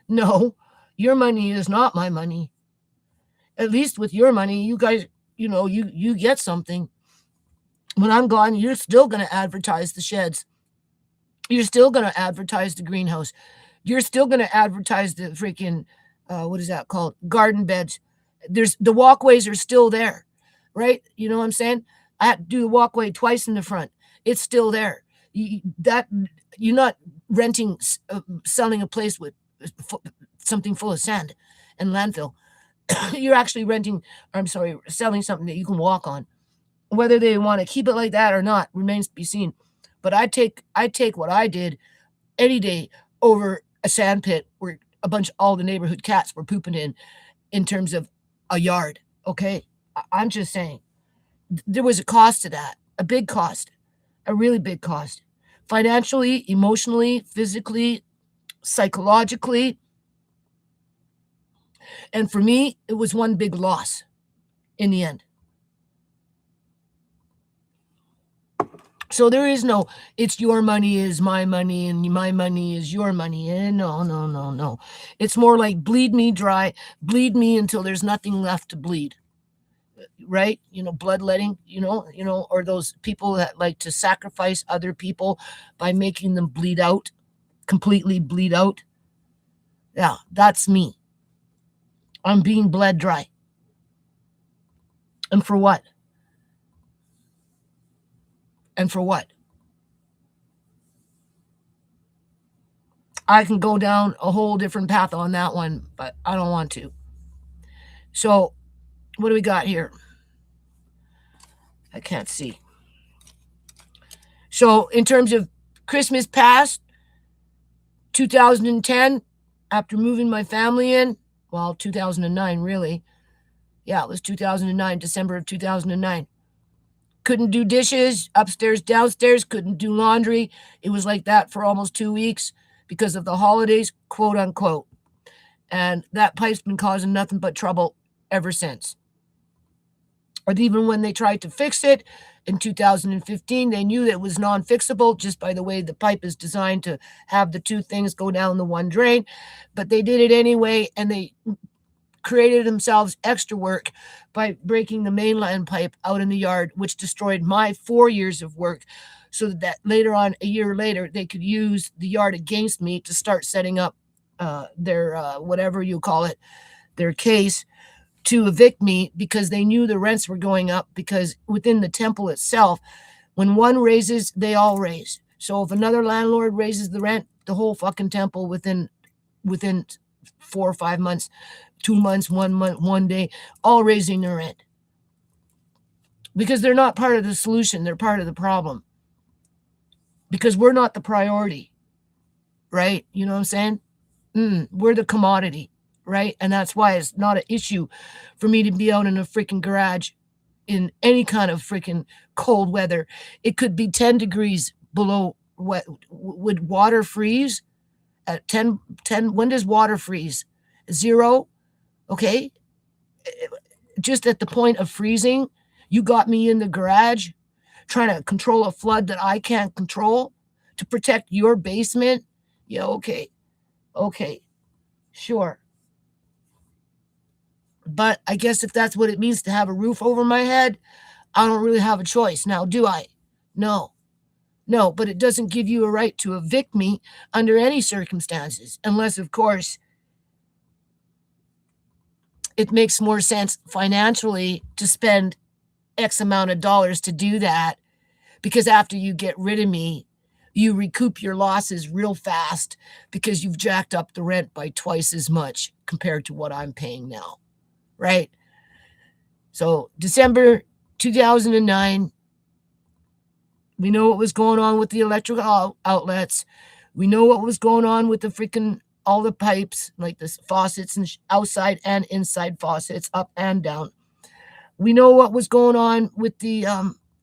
S1: No, your money is not my money. At least with your money, you guys, you know, you get something. When I'm gone, you're still going to advertise the sheds. You're still going to advertise the greenhouse. You're still going to advertise the freaking, what is that called? Garden beds. The walkways are still there, right? You know what I'm saying? I had to do the walkway twice in the front. It's still there. You're not renting, selling a place with something full of sand and landfill. You're actually selling something that you can walk on. Whether they want to keep it like that or not remains to be seen. But I take what I did any day over a sand pit where all the neighborhood cats were pooping in terms of a yard. Okay. I'm just saying there was a cost to that, a big cost, a really big cost, financially, emotionally, physically, psychologically. And for me, it was one big loss in the end. So there is no, it's your money is my money and my money is your money. No, no, no, no. It's more like bleed me dry, bleed me until there's nothing left to bleed. Right? Bloodletting, or those people that like to sacrifice other people by making them bleed out, completely bleed out. Yeah, that's me. I'm being bled dry. And for what? And for what? I can go down a whole different path on that one, but I don't want to. So, what do we got here? I can't see. So, in terms of Christmas past, 2010, after moving my family in, well, 2009, really. Yeah, it was 2009, December of 2009. Couldn't do dishes upstairs, downstairs, couldn't do laundry. It was like that for almost 2 weeks because of the holidays, quote unquote. And that pipe's been causing nothing but trouble ever since. Or even when they tried to fix it in 2015, they knew that it was non-fixable just by the way the pipe is designed to have the two things go down the one drain. But they did it anyway, and they created themselves extra work by breaking the mainline pipe out in the yard, which destroyed my 4 years of work, so that later on, a year later, they could use the yard against me to start setting up their, whatever you call it, their case to evict me, because they knew the rents were going up, because within the temple itself, when one raises, they all raise. So if another landlord raises the rent, the whole fucking temple within 4 or 5 months, 2 months, 1 month, 1 day, all raising their rent. Because they're not part of the solution, they're part of the problem. Because we're not the priority, right? You know what I'm saying? We're the commodity, right? And that's why it's not an issue for me to be out in a freaking garage in any kind of freaking cold weather. It could be 10 degrees below. Would water freeze at 10? When does water freeze? 0? Okay. Just at the point of freezing, you got me in the garage trying to control a flood that I can't control to protect your basement. Yeah, okay. Okay. Sure. But I guess if that's what it means to have a roof over my head, I don't really have a choice now, do I? No. No, but it doesn't give you a right to evict me under any circumstances, unless, of course, it makes more sense financially to spend X amount of dollars to do that, because after you get rid of me, you recoup your losses real fast because you've jacked up the rent by twice as much compared to what I'm paying now, right? So December 2009, we know what was going on with the electrical outlets. We know what was going on with the freaking all the pipes, like the faucets and outside and inside faucets, up and down. We know what was going on with the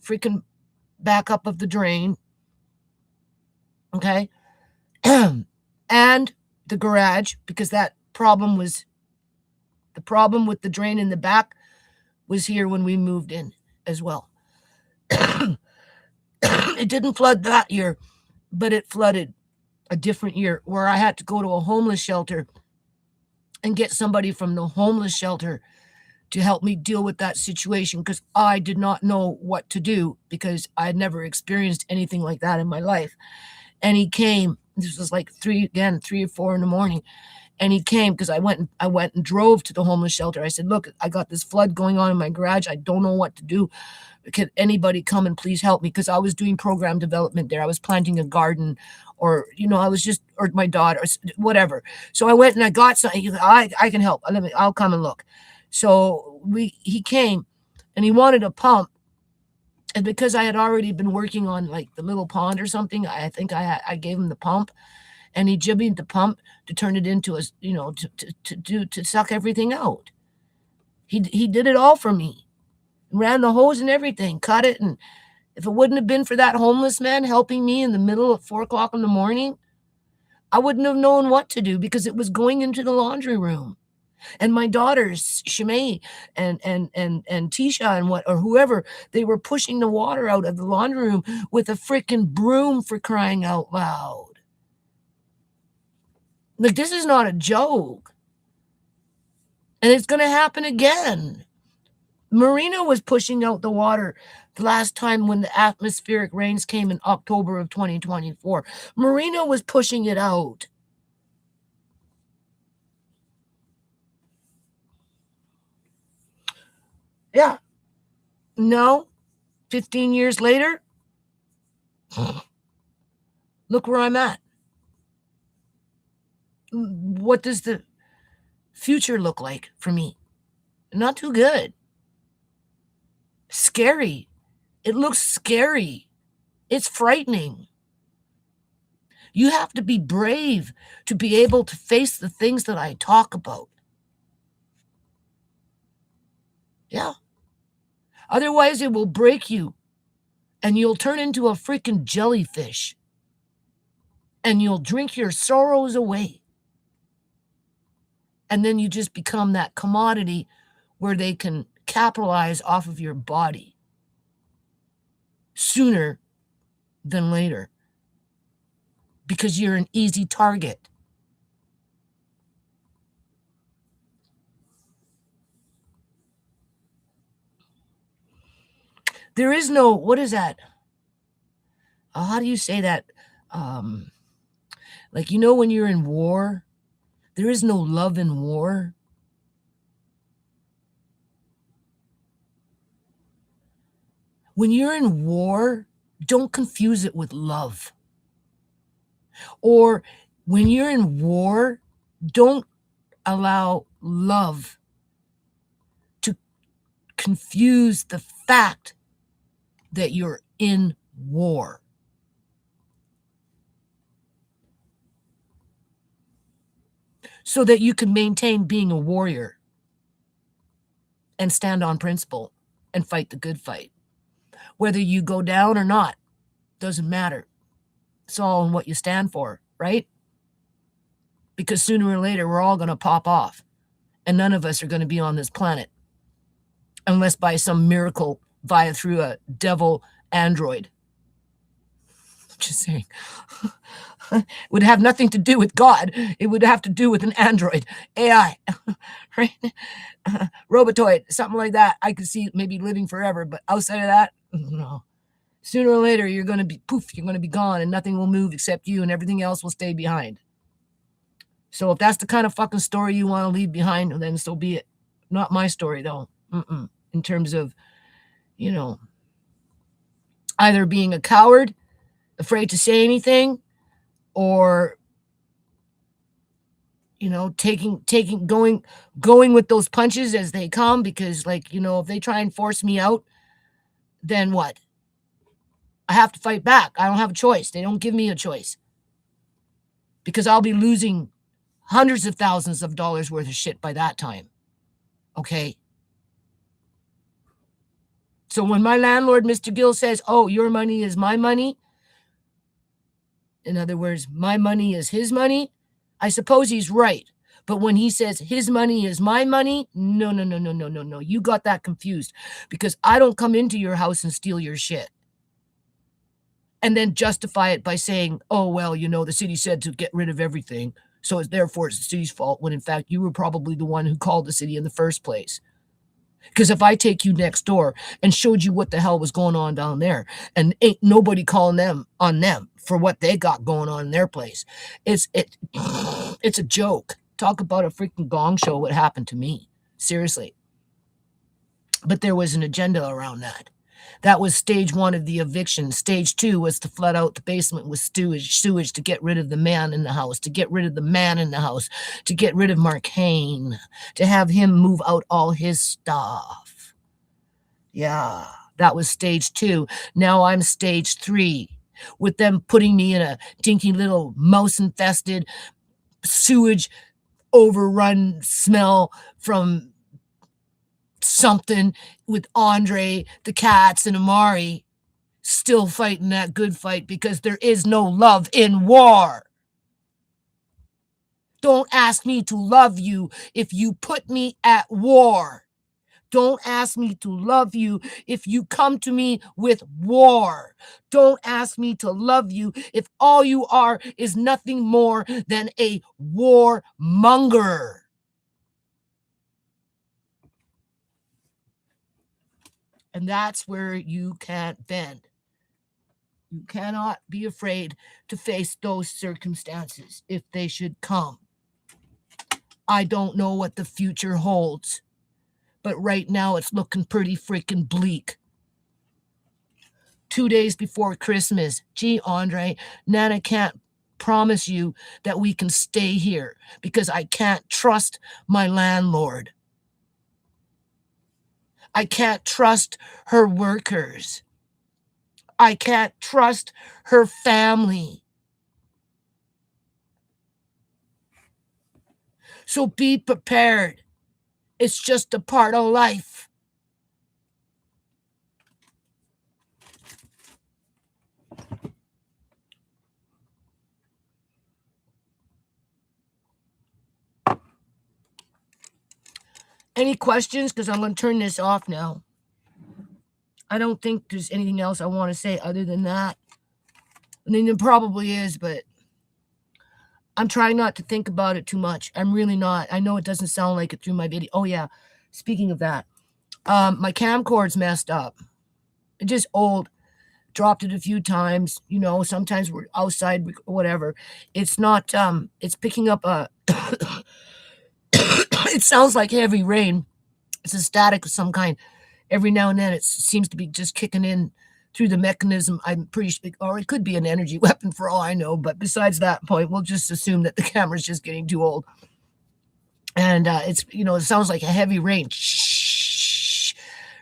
S1: freaking backup of the drain. Okay. And the garage, because the problem with the drain in the back was here when we moved in as well. It didn't flood that year, but it flooded a different year where I had to go to a homeless shelter and get somebody from the homeless shelter to help me deal with that situation, because I did not know what to do, because I had never experienced anything like that in my life. And he came. This was like 3 or 4 in the morning. And he came because I went and drove to the homeless shelter. I said, look, I got this flood going on in my garage. I don't know what to do. Can anybody come and please help me? Because I was doing program development there. I was planting a garden, or, I was just, or my daughter, or whatever. So I went and I got something. He said, I can help. I'll come and look. So he came and he wanted a pump. And because I had already been working on like the little pond or something, I think I gave him the pump, and he jibbied the pump to turn it into a, to suck everything out. He did it all for me. Ran the hose and everything, cut it. And if it wouldn't have been for that homeless man helping me in the middle of 4 o'clock in the morning, I wouldn't have known what to do because it was going into the laundry room. And my daughters, Shimei and Tisha and what or whoever, they were pushing the water out of the laundry room with a freaking broom, for crying out loud. Like, this is not a joke. And it's going to happen again. Marina was pushing out the water the last time when the atmospheric rains came in October of 2024. Marina was pushing it out. Yeah. No. 15 years later, look where I'm at. What does the future look like for me? Not too good. Scary. It looks scary. It's frightening. You have to be brave to be able to face the things that I talk about. Yeah. Otherwise, it will break you and you'll turn into a freaking jellyfish and you'll drink your sorrows away. And then you just become that commodity where they can capitalize off of your body sooner than later because you're an easy target. There is no, what is that? How do you say that? Like, when you're in war, there is no love in war. When you're in war, don't confuse it with love. Or when you're in war, don't allow love to confuse the fact that you're in war. So that you can maintain being a warrior and stand on principle and fight the good fight. Whether you go down or not, doesn't matter. It's all in what you stand for, right? Because sooner or later, we're all going to pop off. And none of us are going to be on this planet. Unless by some miracle via through a devil android. Just saying. It would have nothing to do with God. It would have to do with an android, AI, right? Robotoid, something like that. I could see maybe living forever, but outside of that, no. Sooner or later, you're going to be poof, you're going to be gone and nothing will move except you and everything else will stay behind. So if that's the kind of fucking story you want to leave behind, then so be it. Not my story, though. In terms of, either being a coward, afraid to say anything, or going with those punches as they come, because if they try and force me out, then what? I have to fight back. I don't have a choice. They don't give me a choice because I'll be losing hundreds of thousands of dollars worth of shit by that time. Okay. So when my landlord, Mr. Gill, says, "Oh, your money is my money," in other words, my money is his money, I suppose he's right. But when he says his money is my money, no. You got that confused because I don't come into your house and steal your shit. And then justify it by saying, "Oh, well, the city said to get rid of everything. So therefore it's the city's fault," when in fact you were probably the one who called the city in the first place. Because if I take you next door and showed you what the hell was going on down there and ain't nobody calling them on them for what they got going on in their place, it's a joke. Talk about a freaking gong show what happened to me. Seriously. But there was an agenda around that. That was stage 1 of the eviction. Stage 2 was to flood out the basement with sewage to get rid of the man in the house, to get rid of the man in the house, to get rid of Mark Hain, to have him move out all his stuff. Yeah, that was stage 2. Now I'm stage 3, with them putting me in a dinky little mouse-infested, sewage overrun smell from something with Andre, the cats, and Amari still fighting that good fight because there is no love in war. Don't ask me to love you if you put me at war. Don't ask me to love you if you come to me with war. Don't ask me to love you if all you are is nothing more than a warmonger. And that's where you can't bend. You cannot be afraid to face those circumstances if they should come. I don't know what the future holds, but right now it's looking pretty freaking bleak. 2 days before Christmas. Gee, Andre, Nana can't promise you that we can stay here because I can't trust my landlord. I can't trust her workers. I can't trust her family. So be prepared. It's just a part of life. Any questions? Because I'm going to turn this off now. I don't think there's anything else I want to say other than that. I mean, there probably is, but I'm trying not to think about it too much. I'm really not. I know it doesn't sound like it through my video. Oh, yeah. Speaking of that, my camcorder's messed up. It's just old. Dropped it a few times. You know, sometimes we're outside, whatever. It's not, it's picking up a, it sounds like heavy rain. It's a static of some kind. Every now and then it seems to be just kicking in through the mechanism. I'm pretty sure, or it could be an energy weapon for all I know. But besides that point, we'll just assume that the camera's just getting too old. And it's, you know, it sounds like a heavy rain. Shh,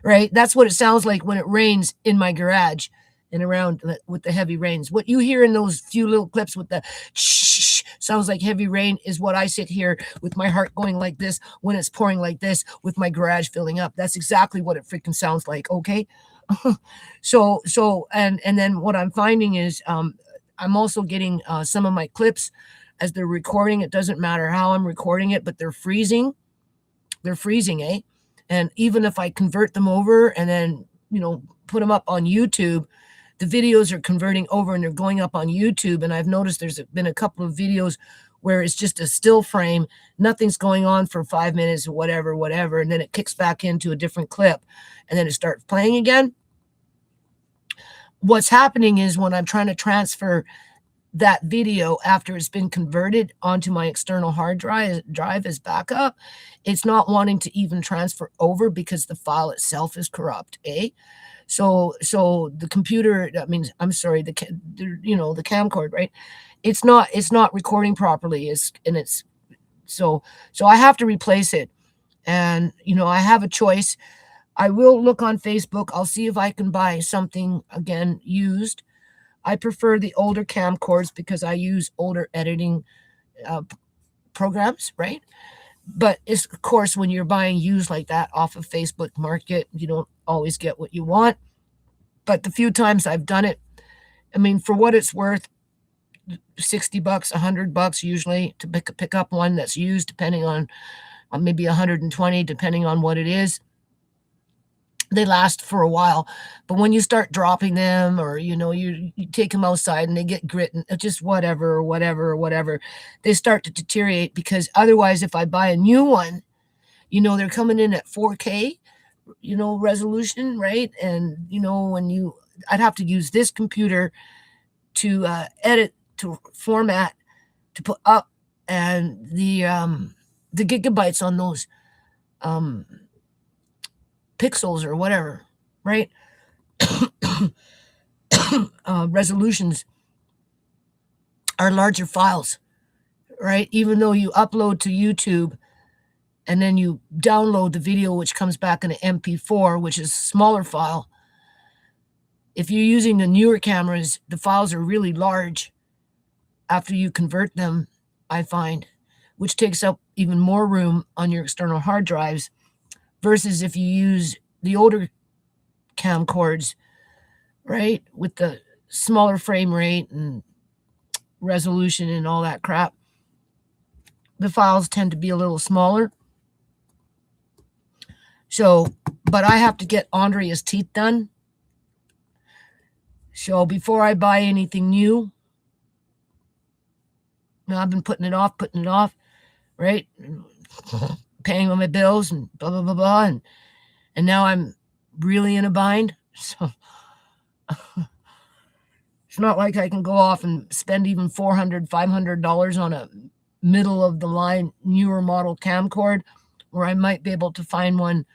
S1: right? That's what it sounds like when it rains in my garage and around with the heavy rains. What you hear in those few little clips with the shh sounds like heavy rain is what I sit here with my heart going like this when it's pouring like this with my garage filling up. That's exactly what it freaking sounds like. Okay. And then what I'm finding is I'm also getting some of my clips as they're recording. It doesn't matter how I'm recording it, but they're freezing. They're freezing, eh? And even if I convert them over and then, you know, put them up on YouTube, the videos are converting over and they're going up on YouTube. And I've noticed there's been a couple of videos where it's just a still frame. Nothing's going on for 5 minutes or whatever. And then it kicks back into a different clip and then it starts playing again. What's happening is when I'm trying to transfer that video after it's been converted onto my external hard drive as backup, it's not wanting to even transfer over because the file itself is corrupt, eh? So the computer, that means, I'm sorry, the camcorder, right? It's not recording properly. So I have to replace it. And, you know, I have a choice. I will look on Facebook. I'll see if I can buy something again used. I prefer the older camcorders because I use older editing programs, right? But it's, of course, when you're buying used like that off of Facebook Market, you don't always get what you want. But the few times I've done it, I mean, for what it's worth, $60, $100 usually to pick up one that's used, depending on maybe 120, depending on what it is. They last for a while, but when you start dropping them, or you take them outside and they get grit and just whatever, they start to deteriorate. Because otherwise, if I buy a new one, they're coming in at 4K, resolution, right? And I'd have to use this computer to edit, to format, to put up, and the gigabytes on those pixels or whatever, right? Resolutions are larger files, right? Even though you upload to YouTube and then you download the video, which comes back in an MP4, which is a smaller file. If you're using the newer cameras, the files are really large after you convert them, I find, which takes up even more room on your external hard drives versus if you use the older camcorders, right, with the smaller frame rate and resolution and all that crap. The files tend to be a little smaller. So, but I have to get Andrea's teeth done. So before I buy anything new, now I've been putting it off, right? Paying all my bills and blah, blah, blah, blah. And now I'm really in a bind. So it's not like I can go off and spend even $400, $500 on a middle of the line newer model camcord, where I might be able to find one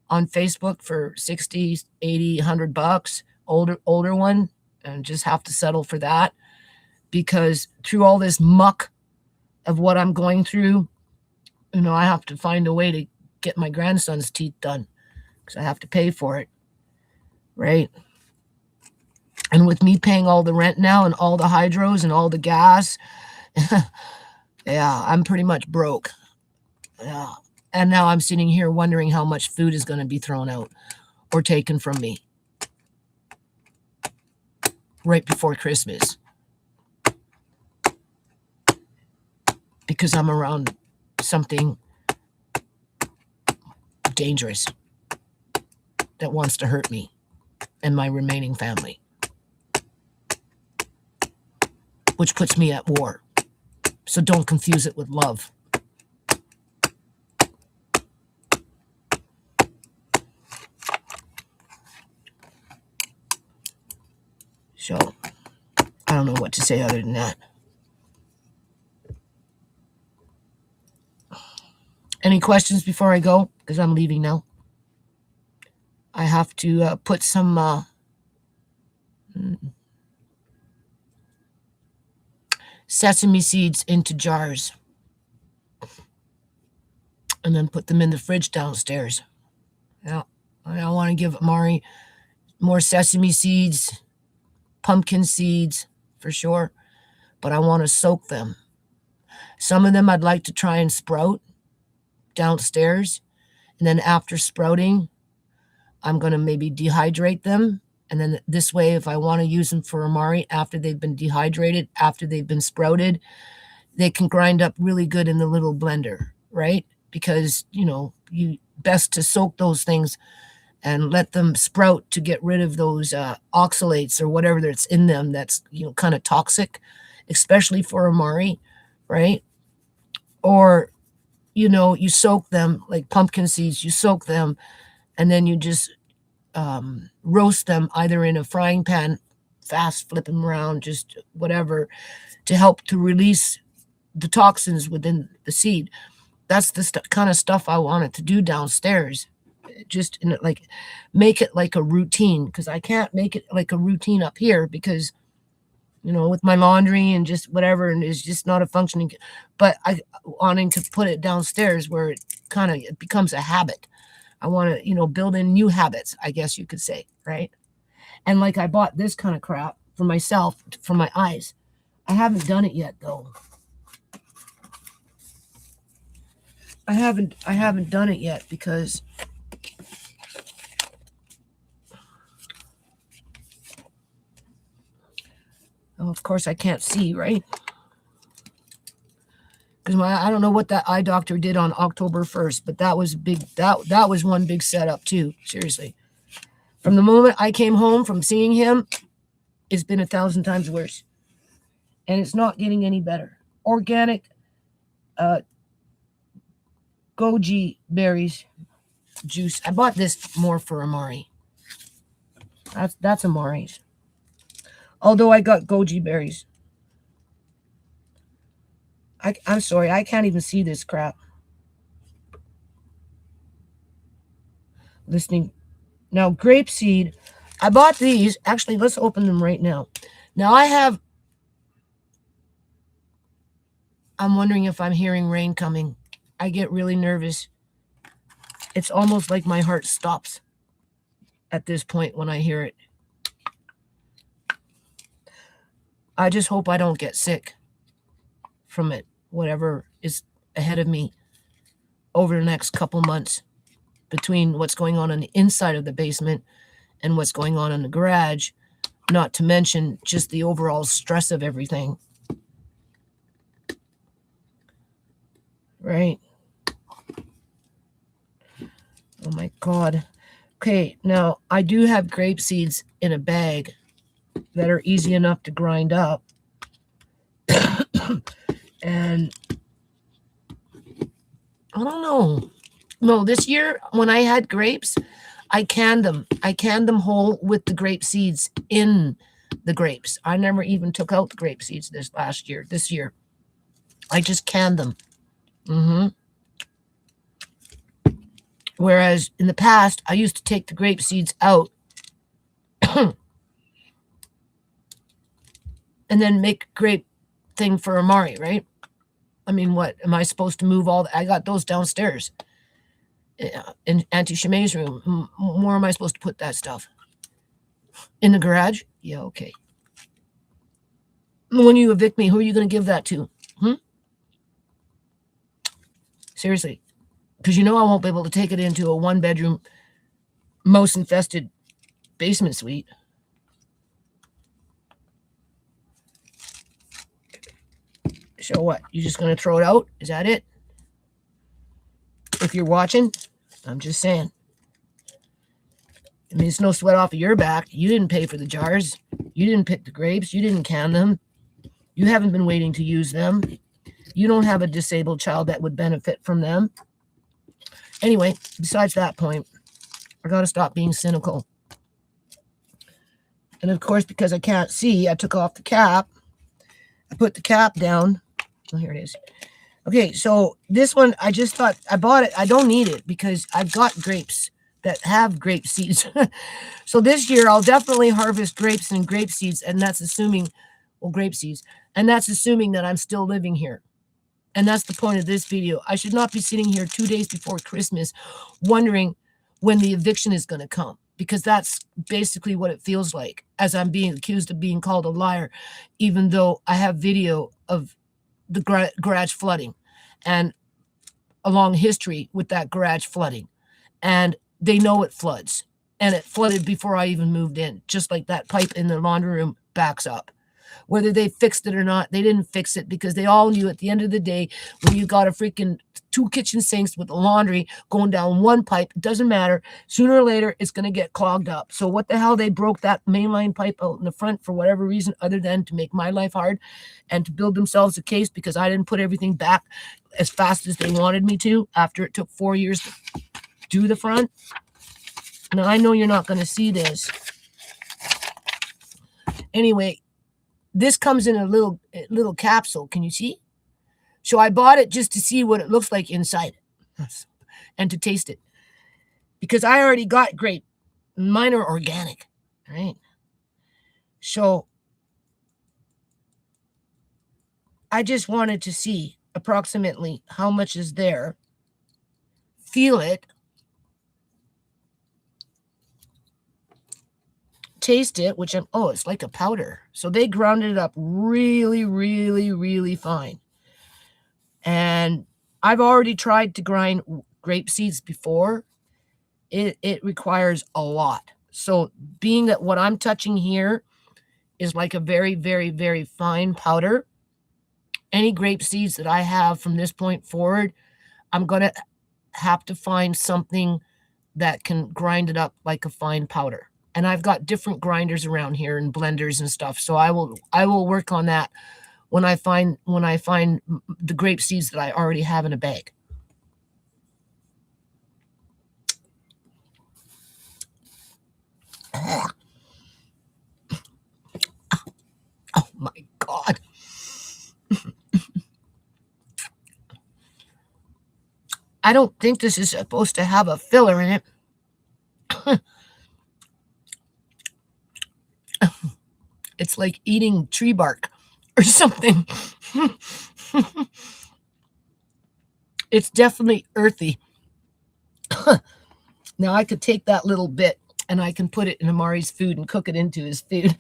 S1: on Facebook for 60, 80, $100, older one, and just have to settle for that. Because through all this muck of what I'm going through, I have to find a way to get my grandson's teeth done, because I have to pay for it, right? And with me paying all the rent now and all the hydros and all the gas, yeah, I'm pretty much broke. Yeah. And now I'm sitting here wondering how much food is going to be thrown out or taken from me right before Christmas, because I'm around something dangerous that wants to hurt me and my remaining family, which puts me at war. So don't confuse it with love. So I don't know what to say other than that. Any questions before I go? Because I'm leaving now. I have to put some sesame seeds into jars and then put them in the fridge downstairs. Yeah, I want to give Mari more sesame seeds, pumpkin seeds for sure, but I want to soak them. Some of them I'd like to try and sprout downstairs, and then after sprouting, I'm going to maybe dehydrate them. And then this way, if I want to use them for Amari after they've been dehydrated, after they've been sprouted, they can grind up really good in the little blender, right? Because, you best to soak those things and let them sprout to get rid of those oxalates or whatever that's in them that's, kind of toxic, especially for Amari, right? Or, you soak them like pumpkin seeds, you soak them and then you just roast them either in a frying pan, fast, flip them around, just whatever, to help to release the toxins within the seed. That's the kind of stuff I wanted to do downstairs. Just make it like a routine, because I can't make it like a routine up here because, with my laundry and just whatever, and it's just not a functioning. But I wanting to put it downstairs where it becomes a habit. I want to, build in new habits, I guess you could say, right? And like I bought this kind of crap for myself, for my eyes. I haven't done it yet, though. I haven't done it yet because of course I can't see, right? Because I don't know what that eye doctor did on October 1st, but that was big. That was one big setup too. Seriously, from the moment I came home from seeing him, it's been 1,000 times worse, and it's not getting any better. Organic, goji berries juice. I bought this more for Amari. That's Amari's. Although I got goji berries. I'm sorry, I can't even see this crap. Listening. Now, grapeseed. I bought these. Actually, let's open them right now. Now, I'm wondering if I'm hearing rain coming. I get really nervous. It's almost like my heart stops at this point when I hear it. I just hope I don't get sick from it, whatever is ahead of me over the next couple months. between what's going on the inside of the basement and what's going on in the garage, not to mention just the overall stress of everything. Right? Oh my God. Okay, now I do have grape seeds in a bag that are easy enough to grind up. And I don't know. No, this year when I had grapes, I canned them. I canned them whole with the grape seeds in the grapes. I never even took out the grape seeds this year. I just canned them. Whereas in the past, I used to take the grape seeds out and then make grape thing for Amari, right? I mean, what am I supposed to move all? I got those downstairs in Auntie Shemay's room. Where am I supposed to put that stuff? In the garage? Yeah, okay. When you evict me, who are you going to give that to? Seriously. Because you know I won't be able to take it into a one-bedroom, mouse-infested basement suite. So what? You just going to throw it out? Is that it? If you're watching, I'm just saying. I mean, it's no sweat off of your back. You didn't pay for the jars. You didn't pick the grapes. You didn't can them. You haven't been waiting to use them. You don't have a disabled child that would benefit from them. Anyway, besides that point, I got to stop being cynical. And of course, because I can't see, I took off the cap. I put the cap down. Oh, here it is. Okay, so this one, I just thought, I bought it. I don't need it because I've got grapes that have grape seeds. So this year, I'll definitely harvest grapes and grape seeds, and that's assuming, well, grape seeds, and that's assuming that I'm still living here. And that's the point of this video. I should not be sitting here 2 days before Christmas wondering when the eviction is going to come, because that's basically what it feels like as I'm being accused of being called a liar, even though I have video of the garage flooding and a long history with that garage flooding. And they know it floods. And it flooded before I even moved in, just like that pipe in the laundry room backs up. Whether they fixed it or not, they didn't fix it because they all knew at the end of the day, when you got a freaking 2 kitchen sinks with the laundry going down one pipe, it doesn't matter. Sooner or later, it's going to get clogged up. So what the hell, they broke that mainline pipe out in the front for whatever reason other than to make my life hard and to build themselves a case because I didn't put everything back as fast as they wanted me to after it took 4 years to do the front. Now, I know you're not going to see this. Anyway, this comes in a little capsule. Can you see? So I bought it just to see what it looks like inside and to taste it. Because I already got grape. Mine are organic, right? So I just wanted to see approximately how much is there. Feel it. Taste it, which it's like a powder. So they grounded it up really, really, really fine. And I've already tried to grind grape seeds before. It requires a lot. So being that what I'm touching here is like a very, very, very fine powder, any grape seeds that I have from this point forward, I'm going to have to find something that can grind it up like a fine powder. And I've got different grinders around here and blenders and stuff. So I will work on that when I find the grape seeds that I already have in a bag. Oh my God. I don't think this is supposed to have a filler in it. It's like eating tree bark or something. It's definitely earthy. Now I could take that little bit and I can put it in Amari's food and cook it into his food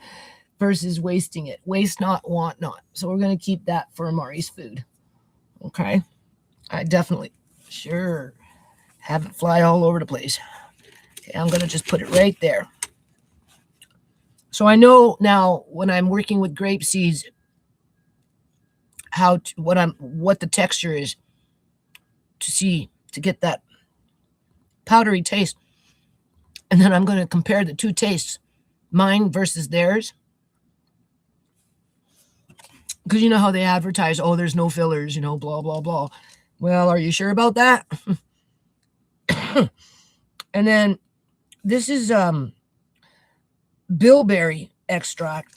S1: versus wasting it. Waste not, want not. So we're going to keep that for Amari's food. Okay. I definitely, sure. have it fly all over the place. Okay, I'm going to just put it right there. So I know now when I'm working with grape seeds what the texture is to get that powdery taste. And then I'm going to compare the two tastes, mine versus theirs. Because you know how they advertise, oh, there's no fillers, blah, blah, blah. Well, are you sure about that? And then this is bilberry extract,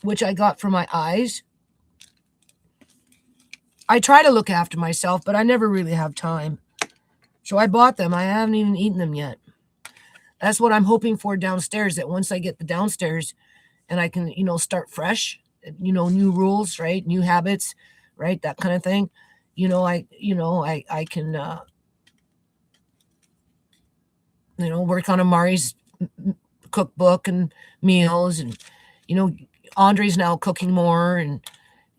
S1: which I got for my eyes. I try to look after myself, but I never really have time. So I bought them. I haven't even eaten them yet. That's what I'm hoping for downstairs, that once I get the downstairs and I can, start fresh, new rules, right? New habits, right? That kind of thing. I can, work on Amari's cookbook and meals, and, Andre's now cooking more and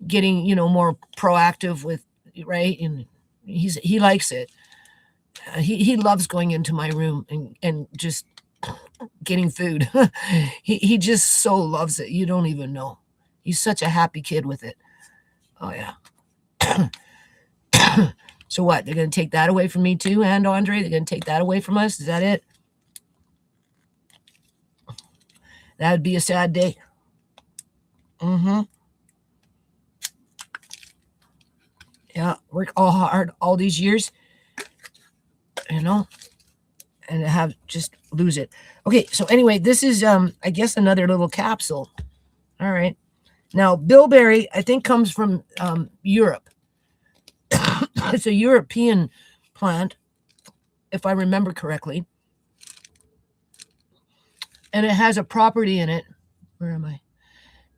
S1: getting, more proactive with, right? And he likes it. He loves going into my room and just getting food. he just so loves it. You don't even know. He's such a happy kid with it. Oh yeah. So what? They're going to take that away from me too, and Andre? They're going to take that away from us? Is that it? That would be a sad day. Yeah, work all hard all these years, and have just lose it. Okay, so anyway, this is I guess another little capsule. All right. Now, bilberry, I think, comes from Europe. It's a European plant, if I remember correctly. And it has a property in it. Where am I?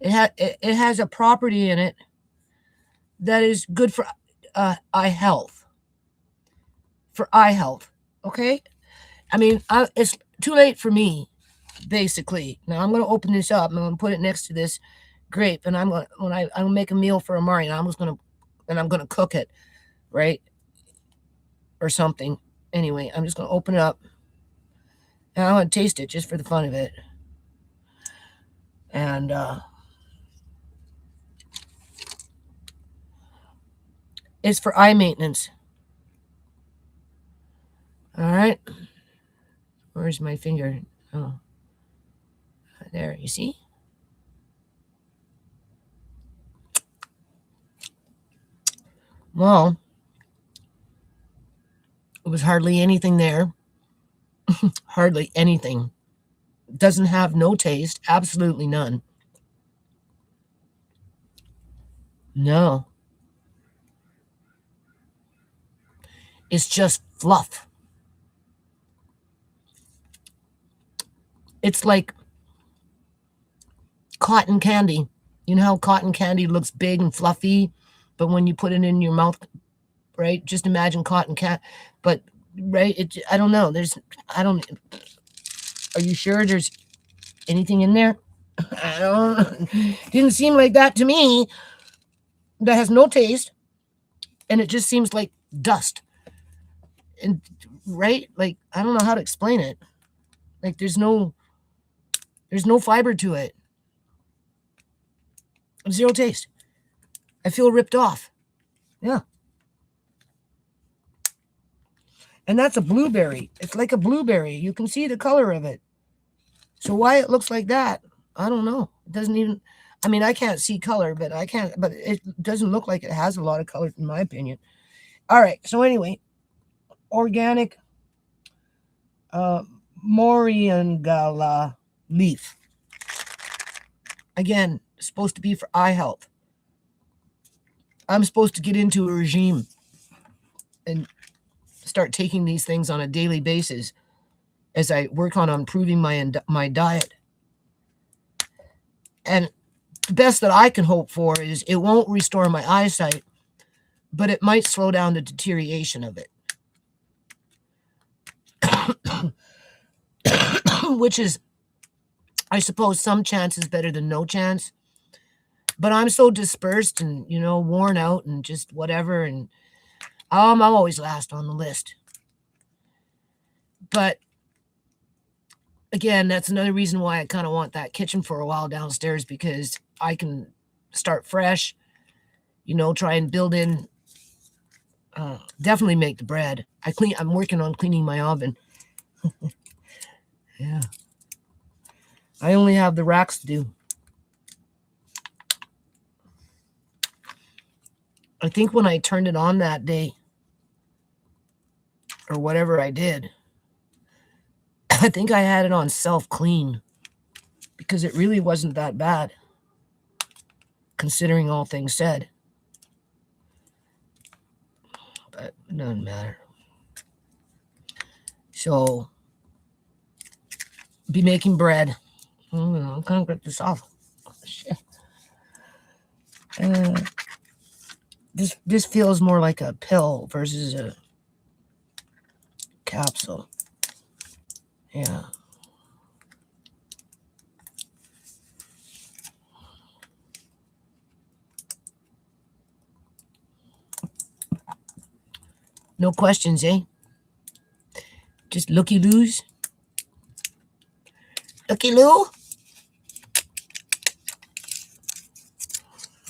S1: It has a property in it that is good for eye health. For eye health, okay? I mean, it's too late for me, basically. Now I'm going to open this up and I'm going to put it next to this grape, and I'm gonna make a meal for Amari, and I'm gonna cook it, right, or something. Anyway, I'm just gonna open it up, and I want to taste it just for the fun of it, and it's for eye maintenance. All right, where's my finger? Oh, there. You see? Well, it was hardly anything there. Hardly anything. Doesn't have no taste. Absolutely none. No. It's just fluff. It's like cotton candy. You know how cotton candy looks big and fluffy, but when you put it in your mouth, right? Just imagine cotton candy. But right, I don't know. Are you sure there's anything in there? I don't. Didn't seem like that to me. That has no taste, and it just seems like dust. And right, like I don't know how to explain it. Like there's no fiber to it. Zero taste. I feel ripped off. Yeah. And that's a blueberry. It's like a blueberry. You can see the color of it. So why it looks like that, I don't know. It doesn't even, I mean, I can't see color, but it doesn't look like it has a lot of color, in my opinion. All right. So anyway, organic Moringala leaf. Again, supposed to be for eye health. I'm supposed to get into a regime and start taking these things on a daily basis as I work on improving my diet. And the best that I can hope for is it won't restore my eyesight, but it might slow down the deterioration of it. Which is, I suppose, some chance is better than no chance. But I'm so dispersed and, worn out and just whatever. And I'm always last on the list. But again, that's another reason why I kind of want that kitchen for a while downstairs, because I can start fresh, try and build in, definitely make the bread. I'm working on cleaning my oven. Yeah. I only have the racks to do. I think when I turned it on that day, or whatever I did, I think I had it on self-clean, because it really wasn't that bad, considering all things said. But it doesn't matter. So, be making bread. I'm gonna get this off. Shit. This feels more like a pill versus a capsule. Yeah. No questions, eh? Just looky-loos. Looky-loo?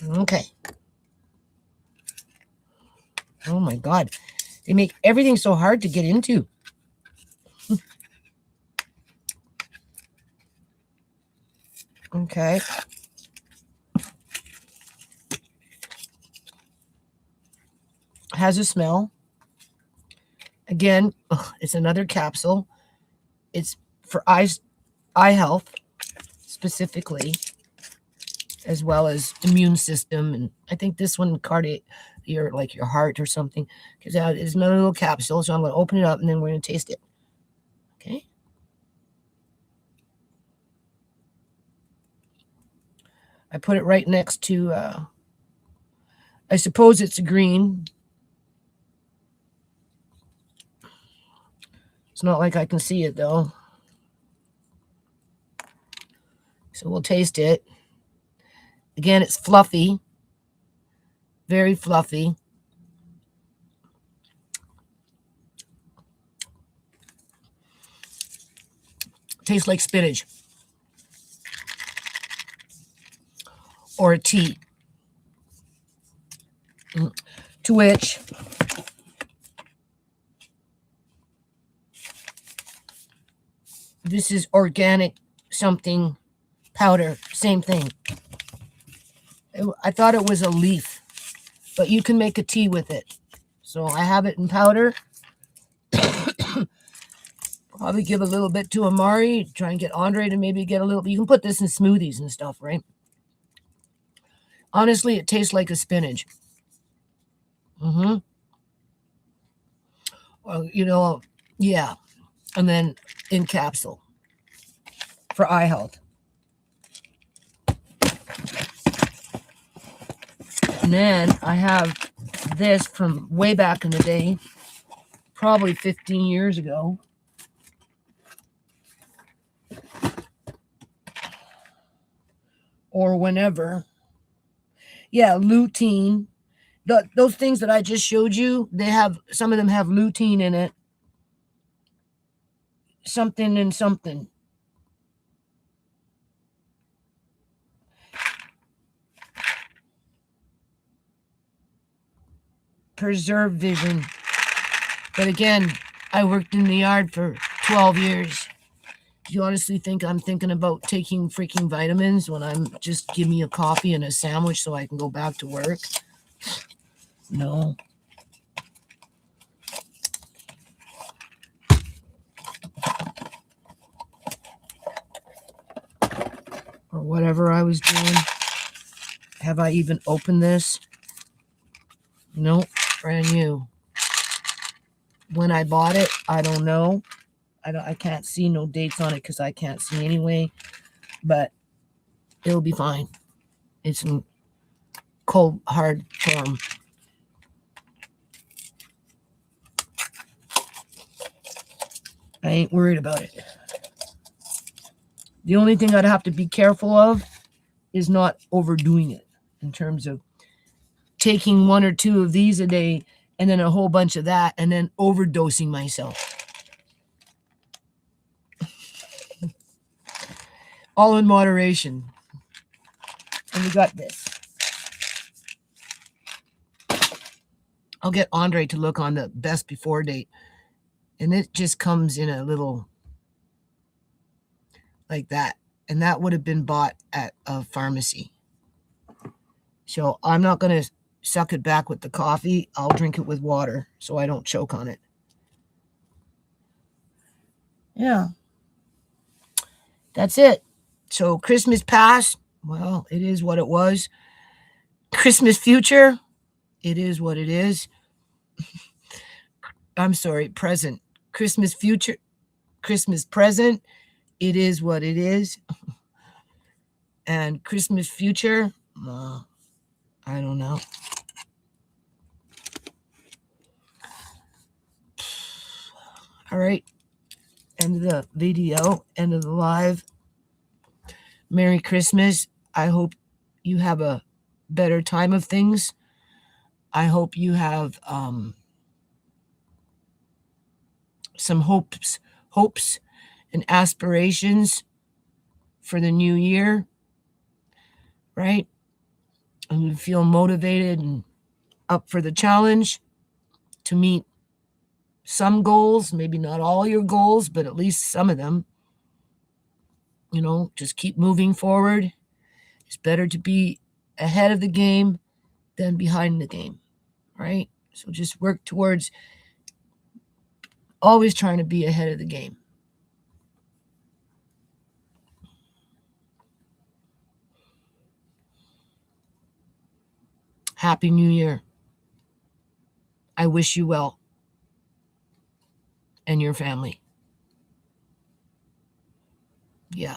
S1: Okay. Oh my God. They make everything so hard to get into. Okay. Has a smell. Again, it's another capsule. It's for eye health specifically, as well as immune system. And I think this one, your heart or something, because it's another little capsule. So I'm going to open it up and then we're going to taste it. Okay. I put it right next to, I suppose it's a green. It's not like I can see it though. So we'll taste it. Again, it's fluffy. Very fluffy. Tastes like spinach. Or a tea. To which this is organic something powder. Same thing. I thought it was a leaf, but you can make a tea with it. So I have it in powder. Probably give a little bit to Amari. Try and get Andre to maybe get a little. You can put this in smoothies and stuff, right? Honestly, it tastes like a spinach. Yeah. And then in capsule for eye health. And then I have this from way back in the day, probably 15 years ago. Or whenever. Yeah, lutein. Those things that I just showed you, some of them have lutein in it. Something and something. Preserve vision. But again, I worked in the yard for 12 years. Do you honestly think I'm thinking about taking freaking vitamins when I'm just give me a coffee and a sandwich so I can go back to work? No. Or whatever I was doing. Have I even opened this? Nope, brand new. When I bought it, I don't know. I can't see no dates on it because I can't see anyway. But it'll be fine. It's in cold, hard form. I ain't worried about it. The only thing I'd have to be careful of is not overdoing it in terms of taking 1 or 2 of these a day and then a whole bunch of that and then overdosing myself. all in moderation. And we got this. I'll get Andre to look on the best before date. And it just comes in a little like that. And that would have been bought at a pharmacy. So I'm not going to suck it back with the coffee. I'll drink it with water so I don't choke on it. Yeah. That's it. So Christmas past, well, it is what it was. Christmas future, it is what it is. I'm sorry, present. Christmas future, Christmas present, it is what it is. And Christmas future, I don't know. All right. End of the video, end of the live. Merry Christmas. I hope you have a better time of things. I hope you have some hopes and aspirations for the new year, right? And you feel motivated and up for the challenge to meet some goals, maybe not all your goals, but at least some of them. You know, just keep moving forward. It's better to be ahead of the game than behind the game, right? So just work towards always trying to be ahead of the game. Happy New Year. I wish you well and your family. Yeah.